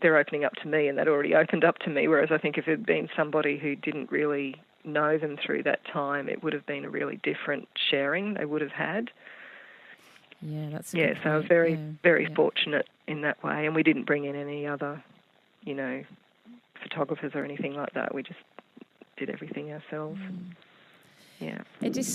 they're opening up to me, and they'd already opened up to me, whereas I think if it had been somebody who didn't really know them through that time, it would have been a really different sharing they would have had. Yeah, that's a good point. So I was very fortunate in that way, and we didn't bring in any other, you know, photographers or anything like that. We just did everything ourselves. Yeah.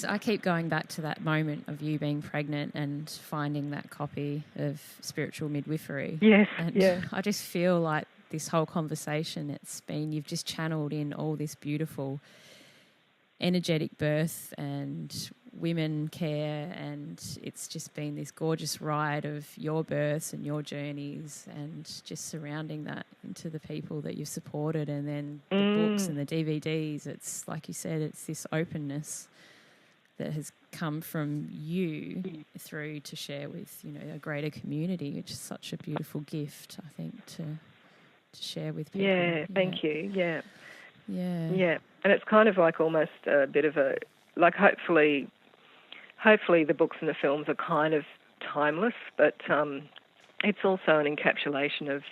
I keep going back to that moment of you being pregnant and finding that copy of Spiritual Midwifery. Yes, and I just feel like this whole conversation, you've just channeled in all this beautiful energetic birth and women care, and it's just been this gorgeous ride of your births and your journeys, and just surrounding that into the people that you've supported, and then the books and the DVDs. It's like you said, it's this openness that has come from you through to share with, you know, a greater community, which is such a beautiful gift, I think, to share with people. Yeah, thank you. Yeah. And it's kind of like almost a bit of a, like, hopefully the books and the films are kind of timeless, but it's also an encapsulation of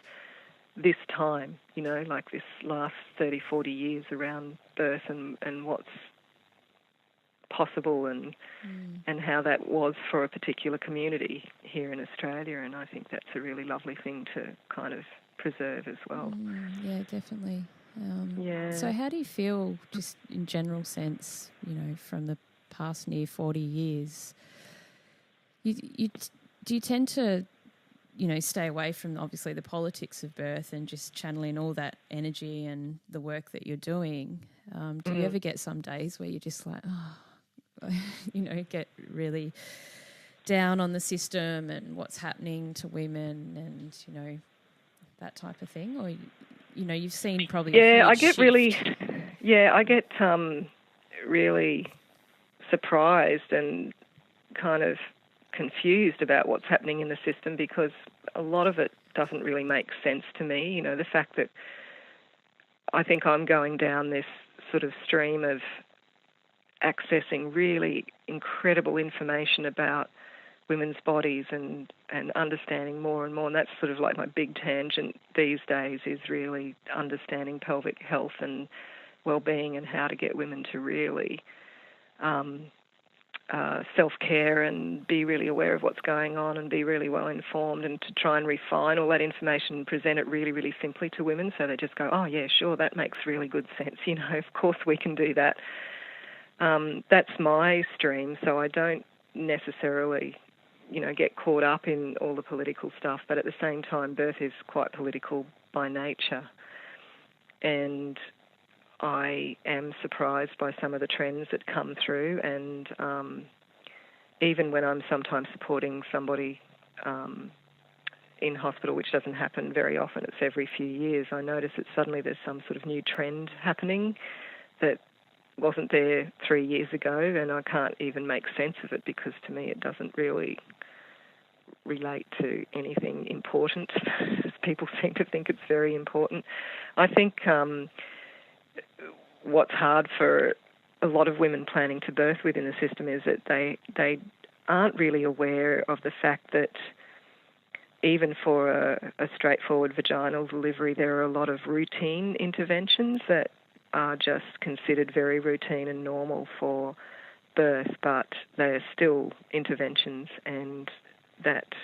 this time, you know, like this last 30, 40 years around birth and what's possible and how that was for a particular community here in Australia, and I think that's a really lovely thing to kind of preserve as well. Yeah, definitely. So how do you feel, just in general sense, you know, from the past near 40 years, do you tend to, you know, stay away from obviously the politics of birth and just channeling all that energy and the work that you're doing? Do you ever get some days where you're just like, you know, get really down on the system and what's happening to women and, you know, that type of thing? Or, you know, you've seen probably I get really surprised and kind of confused about what's happening in the system, because a lot of it doesn't really make sense to me. You know, the fact that I think I'm going down this sort of stream of accessing really incredible information about women's bodies and understanding more and more, and that's sort of like my big tangent these days, is really understanding pelvic health and well-being and how to get women to really self-care and be really aware of what's going on and be really well informed, and to try and refine all that information and present it really, really simply to women so they just go, oh yeah, sure, that makes really good sense, you know, of course we can do that. That's my stream, so I don't necessarily get caught up in all the political stuff, but at the same time, birth is quite political by nature. And I am surprised by some of the trends that come through, and even when I'm sometimes supporting somebody in hospital, which doesn't happen very often, it's every few years, I notice that suddenly there's some sort of new trend happening that wasn't there 3 years ago, and I can't even make sense of it because to me it doesn't really relate to anything important. People seem to think it's very important. I think what's hard for a lot of women planning to birth within the system is that they aren't really aware of the fact that even for a straightforward vaginal delivery, there are a lot of routine interventions that are just considered very routine and normal for birth, but they are still interventions, and that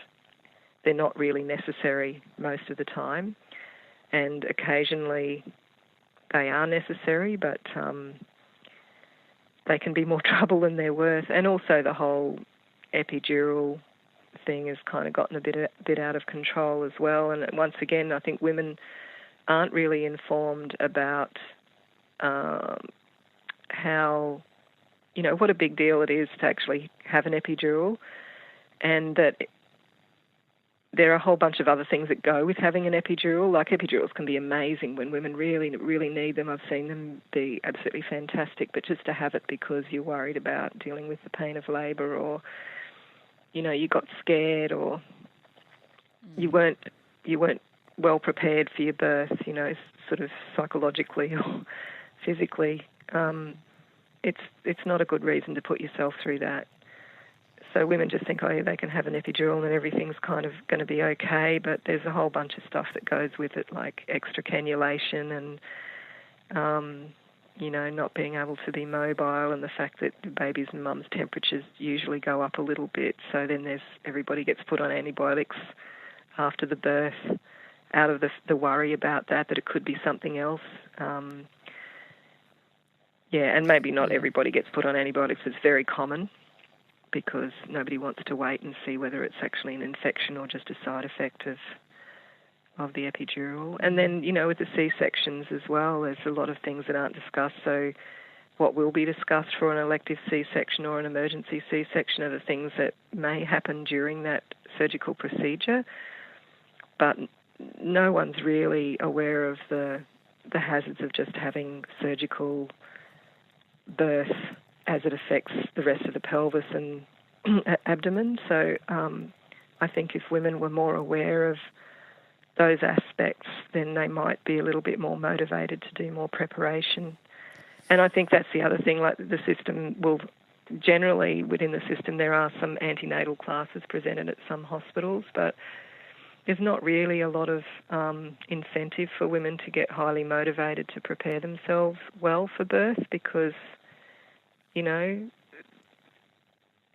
they're not really necessary most of the time. And occasionally they are necessary, but they can be more trouble than they're worth. And also the whole epidural thing has kind of gotten a bit out of control as well. And once again, I think women aren't really informed about how, what a big deal it is to actually have an epidural, and that there are a whole bunch of other things that go with having an epidural. Like, epidurals can be amazing when women really, really need them. I've seen them be absolutely fantastic, but just to have it because you're worried about dealing with the pain of labour, or, you got scared, or you weren't well prepared for your birth, sort of psychologically or physically, it's not a good reason to put yourself through that. So women just think, they can have an epidural and everything's kind of going to be okay, but there's a whole bunch of stuff that goes with it, like extra cannulation and, not being able to be mobile, and the fact that babies' and mums' temperatures usually go up a little bit. So then everybody gets put on antibiotics after the birth, out of the worry about that it could be something else. And maybe not everybody gets put on antibiotics. It's very common because nobody wants to wait and see whether it's actually an infection or just a side effect of the epidural. And then, with the C-sections as well, there's a lot of things that aren't discussed. So what will be discussed for an elective C-section or an emergency C-section are the things that may happen during that surgical procedure. But no one's really aware of the hazards of just having surgical birth as it affects the rest of the pelvis and abdomen. So I think if women were more aware of those aspects, then they might be a little bit more motivated to do more preparation. And I think that's the other thing, like the system will generally, within the system, there are some antenatal classes presented at some hospitals, but there's not really a lot of incentive for women to get highly motivated to prepare themselves well for birth because,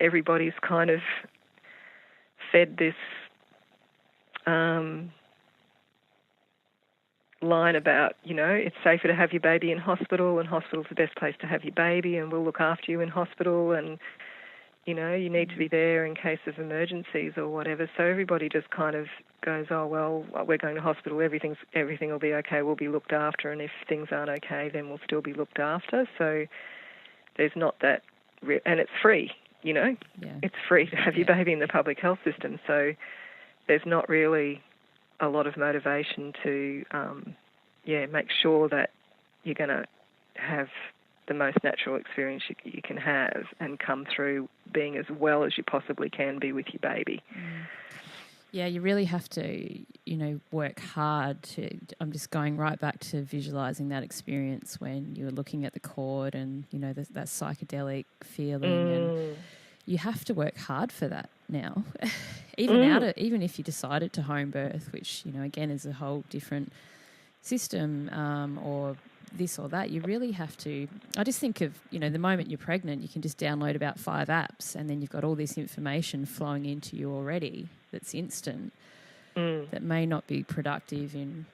everybody's kind of fed this line about, it's safer to have your baby in hospital, and hospital's the best place to have your baby, and we'll look after you in hospital, and, you need to be there in case of emergencies or whatever. So everybody just kind of goes, oh, well, we're going to hospital, everything will be okay, we'll be looked after, and if things aren't okay, then we'll still be looked after. So there's not that, and it's free, It's free to have your baby in the public health system. So there's not really a lot of motivation to, make sure that you're going to have the most natural experience you can have and come through being as well as you possibly can be with your baby. Yeah, you really have to, work hard I'm just going right back to visualising that experience when you were looking at the cord and, that psychedelic feeling, and you have to work hard for that now. Even if you decided to home birth, which, again is a whole different system, or this or that, you really have to. I just think of, the moment you're pregnant, you can just download about 5 apps and then you've got all this information flowing into you already that's instant, that may not be productive in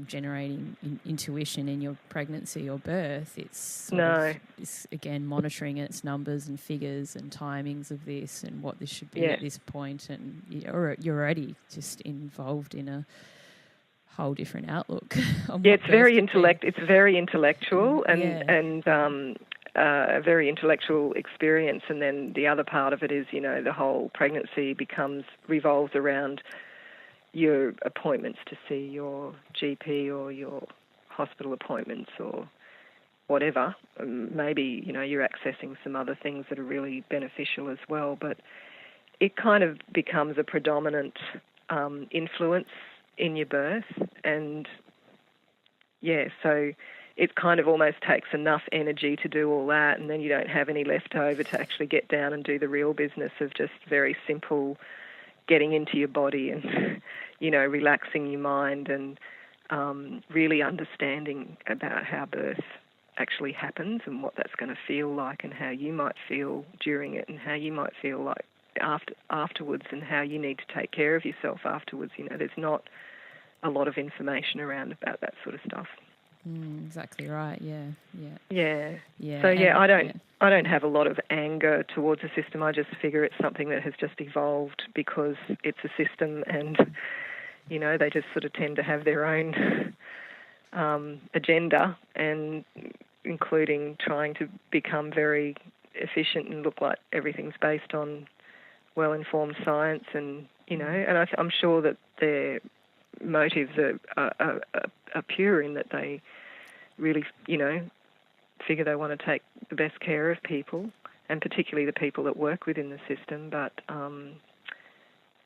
generating intuition in your pregnancy or birth. It's again monitoring its numbers and figures and timings of this and what this should be at this point, and you're already just involved in a whole different outlook. It's very It's very intellectual and a very intellectual experience. And then the other part of it is, the whole pregnancy revolves around your appointments to see your GP or your hospital appointments or whatever. Maybe, you're accessing some other things that are really beneficial as well. But it kind of becomes a predominant influence in your birth. And, so it kind of almost takes enough energy to do all that, and then you don't have any left over to actually get down and do the real business of just very simple getting into your body and, relaxing your mind and really understanding about how birth actually happens and what that's going to feel like and how you might feel during it and how you might feel like afterwards and how you need to take care of yourself afterwards. There's not a lot of information around about that sort of stuff. Exactly right. Yeah. So I don't have a lot of anger towards the system. I just figure it's something that has just evolved because it's a system, and they just sort of tend to have their own agenda, and including trying to become very efficient and look like everything's based on well-informed science, and and I'm sure that their motives are pure in that they really, figure they want to take the best care of people, and particularly the people that work within the system. But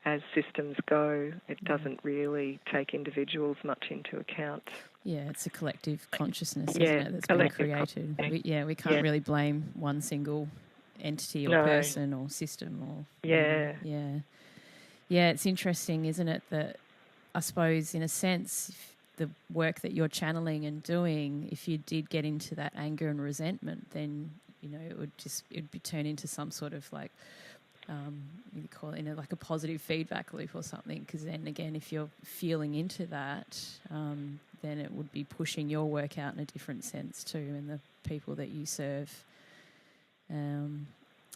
as systems go, it doesn't really take individuals much into account. Yeah, it's a collective consciousness, isn't it, that's been created. We can't really blame one single entity or person or system. Or Yeah, it's interesting, isn't it, that I suppose in a sense the work that you're channeling and doing, if you did get into that anger and resentment, then it'd be turned into some sort of like you call it like a positive feedback loop or something. Because then again, if you're feeling into that, then it would be pushing your work out in a different sense too, and the people that you serve.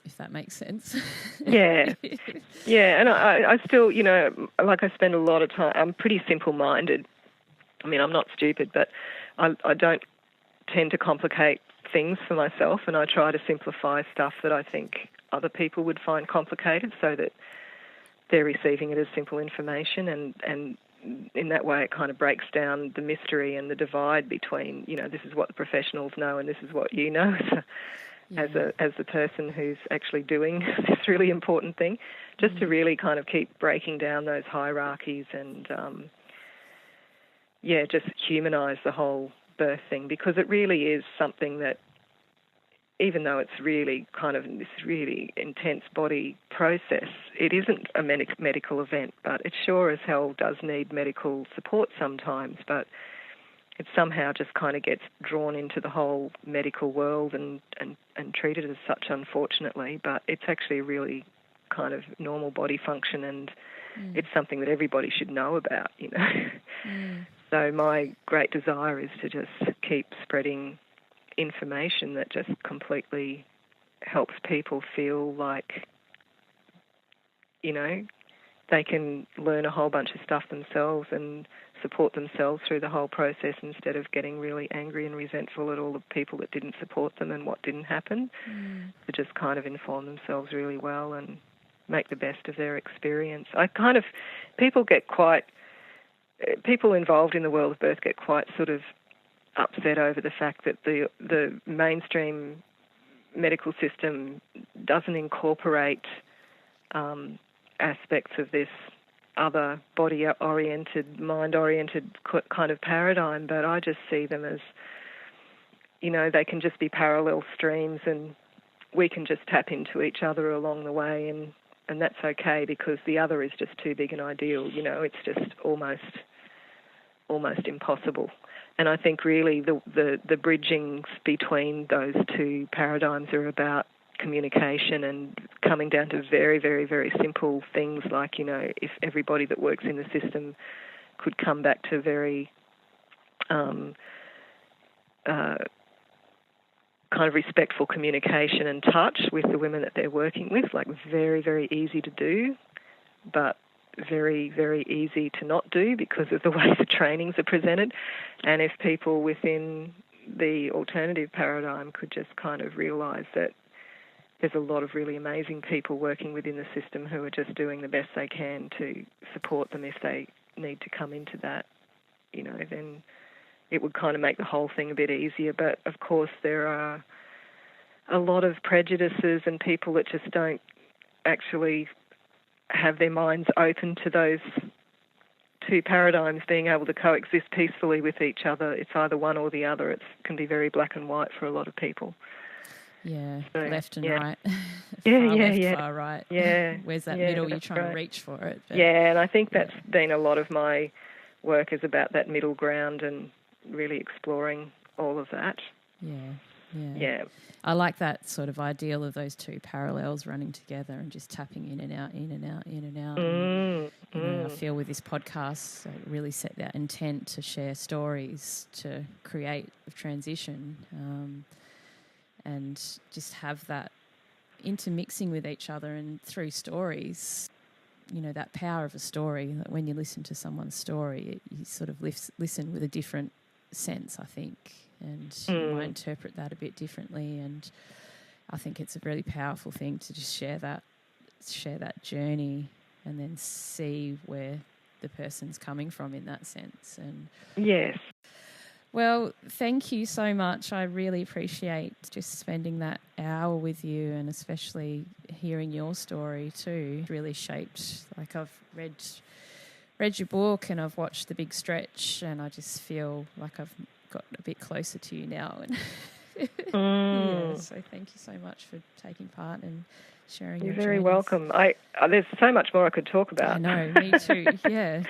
If that makes sense. Yeah, and I still, I spend a lot of time. I'm pretty simple-minded. I mean, I'm not stupid, but I don't tend to complicate things for myself, and I try to simplify stuff that I think other people would find complicated so that they're receiving it as simple information, and in that way it kind of breaks down the mystery and the divide between, this is what the professionals know and this is what you know. As the person who's actually doing this really important thing, just to really kind of keep breaking down those hierarchies and, just humanise the whole birth thing, because it really is something that, even though it's really kind of this really intense body process, it isn't a medical event, but it sure as hell does need medical support sometimes, but it somehow just kind of gets drawn into the whole medical world and treated as such, unfortunately. But it's actually a really kind of normal body function, and it's something that everybody should know about, So my great desire is to just keep spreading information that just completely helps people feel like, they can learn a whole bunch of stuff themselves and support themselves through the whole process instead of getting really angry and resentful at all the people that didn't support them and what didn't happen. To just kind of inform themselves really well and make the best of their experience. People involved in the world of birth get quite sort of upset over the fact that the mainstream medical system doesn't incorporate aspects of this other body-oriented, mind-oriented kind of paradigm, but I just see them as, they can just be parallel streams, and we can just tap into each other along the way, and that's okay, because the other is just too big an ideal. It's just almost impossible. And I think really the bridgings between those two paradigms are about communication and coming down to very, very, very simple things like, if everybody that works in the system could come back to very kind of respectful communication and touch with the women that they're working with, like very, very easy to do, but very, very easy to not do because of the way the trainings are presented. And if people within the alternative paradigm could just kind of realise that there's a lot of really amazing people working within the system who are just doing the best they can to support them if they need to come into that, then it would kind of make the whole thing a bit easier. But, of course, there are a lot of prejudices and people that just don't actually have their minds open to those two paradigms being able to coexist peacefully with each other. It's either one or the other. It can be very black and white for a lot of people. Yeah, so, left and right. Far right. Yeah. Where's that middle? You're trying to reach for it. But, and I think that's been a lot of my work is about that middle ground and really exploring all of that. Yeah. I like that sort of ideal of those two parallels running together and just tapping in and out, in and out, in and out. I feel with this podcast, it really set that intent to share stories, to create a transition, and just have that intermixing with each other and through stories. That power of a story, that when you listen to someone's story, you sort of listen with a different sense, I think, and you might interpret that a bit differently. And I think it's a really powerful thing to just share that journey and then see where the person's coming from in that sense. And yes. Well, thank you so much. I really appreciate just spending that hour with you, and especially hearing your story too. It really shaped, like I've read your book and I've watched The Big Stretch, and I just feel like I've got a bit closer to you now. And so thank you so much for taking part and sharing your You're very journeys. welcome. There's so much more I could talk about. I know, me too. Yeah,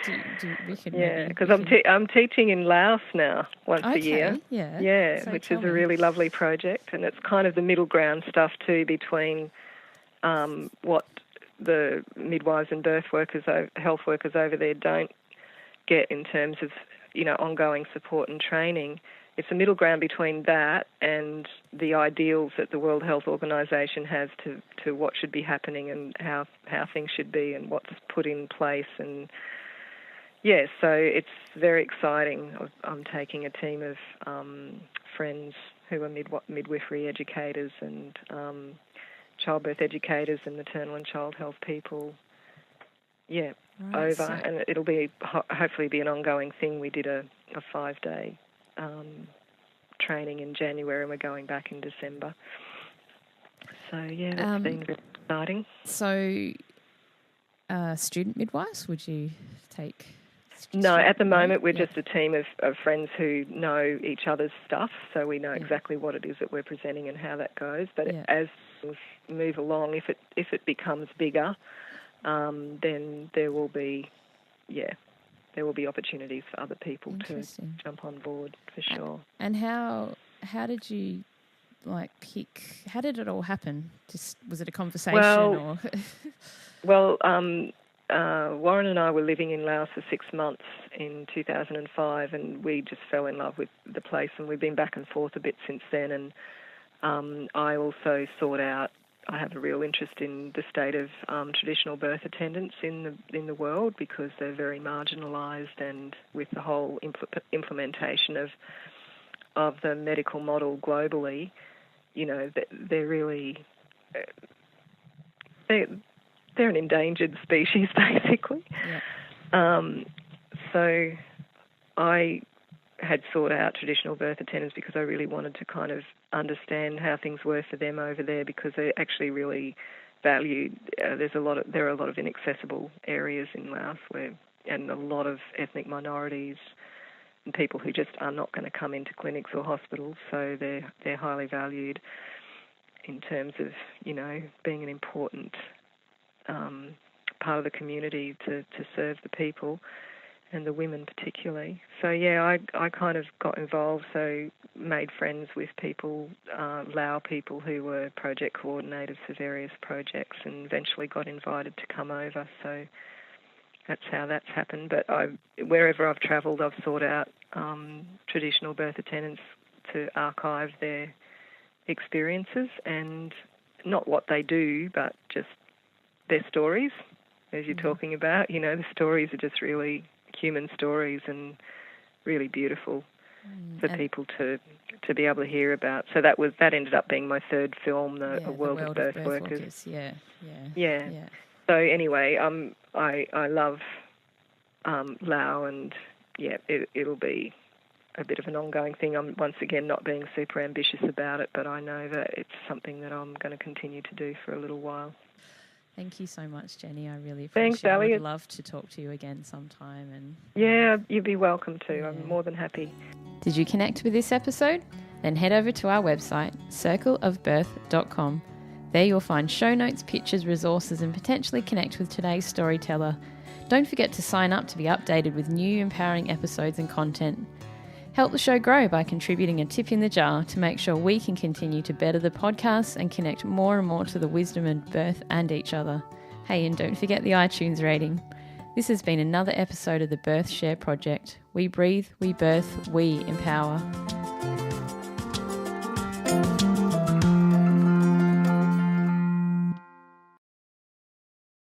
we could. Yeah, because I'm teaching in Laos now once a year. Yeah, so which is a really lovely project, and it's kind of the middle ground stuff too between what the midwives and health workers over there don't get in terms of ongoing support and training. It's a middle ground between that and the ideals that the World Health Organization has to what should be happening and how things should be and what's put in place. And so it's very exciting. I'm taking a team of friends who are midwifery educators and childbirth educators and maternal and child health people. Yeah, right, over, and it'll be hopefully be an ongoing thing. We did a 5-day training in January, and we're going back in December. So that's been very exciting. So, student midwives, would you take? No, at the moment we're just a team of friends who know each other's stuff, so we know exactly what it is that we're presenting and how that goes. But as things move along, if it becomes bigger, then there will be opportunities for other people to jump on board for sure. And how did you pick? How did it all happen? Just was it a conversation or? Well, Warren and I were living in Laos for 6 months in 2005, and we just fell in love with the place, and we've been back and forth a bit since then. And I also sought out. I have a real interest in the state of traditional birth attendants in the world, because they're very marginalised, and with the whole implementation of the medical model globally, they're really they're an endangered species basically. So I had sought out traditional birth attendants because I really wanted to kind of understand how things were for them over there, because they're actually really valued. There are a lot of inaccessible areas in Laos and a lot of ethnic minorities and people who just are not going to come into clinics or hospitals. So they're highly valued in terms of being an important part of the community to serve the people, and the women particularly. So I kind of got involved, so made friends with people, Lao people who were project coordinators for various projects, and eventually got invited to come over. So that's how that's happened. But wherever I've travelled, I've sought out traditional birth attendants to archive their experiences, and not what they do, but just their stories, as you're talking about. The stories are just really human stories and really beautiful for people to be able to hear about. So that ended up being my third film, A World of Birthworkers. Yeah. So anyway, I love Lao, and it'll be a bit of an ongoing thing. I'm once again not being super ambitious about it, but I know that it's something that I'm going to continue to do for a little while. Thank you so much, Jenny. I really appreciate Thanks, it. Ali. I would love to talk to you again sometime. And yeah, you'd be welcome to. I'm more than happy. Did you connect with this episode? Then head over to our website, circleofbirth.com. There you'll find show notes, pictures, resources, and potentially connect with today's storyteller. Don't forget to sign up to be updated with new empowering episodes and content. Help the show grow by contributing a tip in the jar to make sure we can continue to better the podcast and connect more and more to the wisdom of birth and each other. Hey, and don't forget the iTunes rating. This has been another episode of the Birth Share Project. We breathe, we birth, we empower.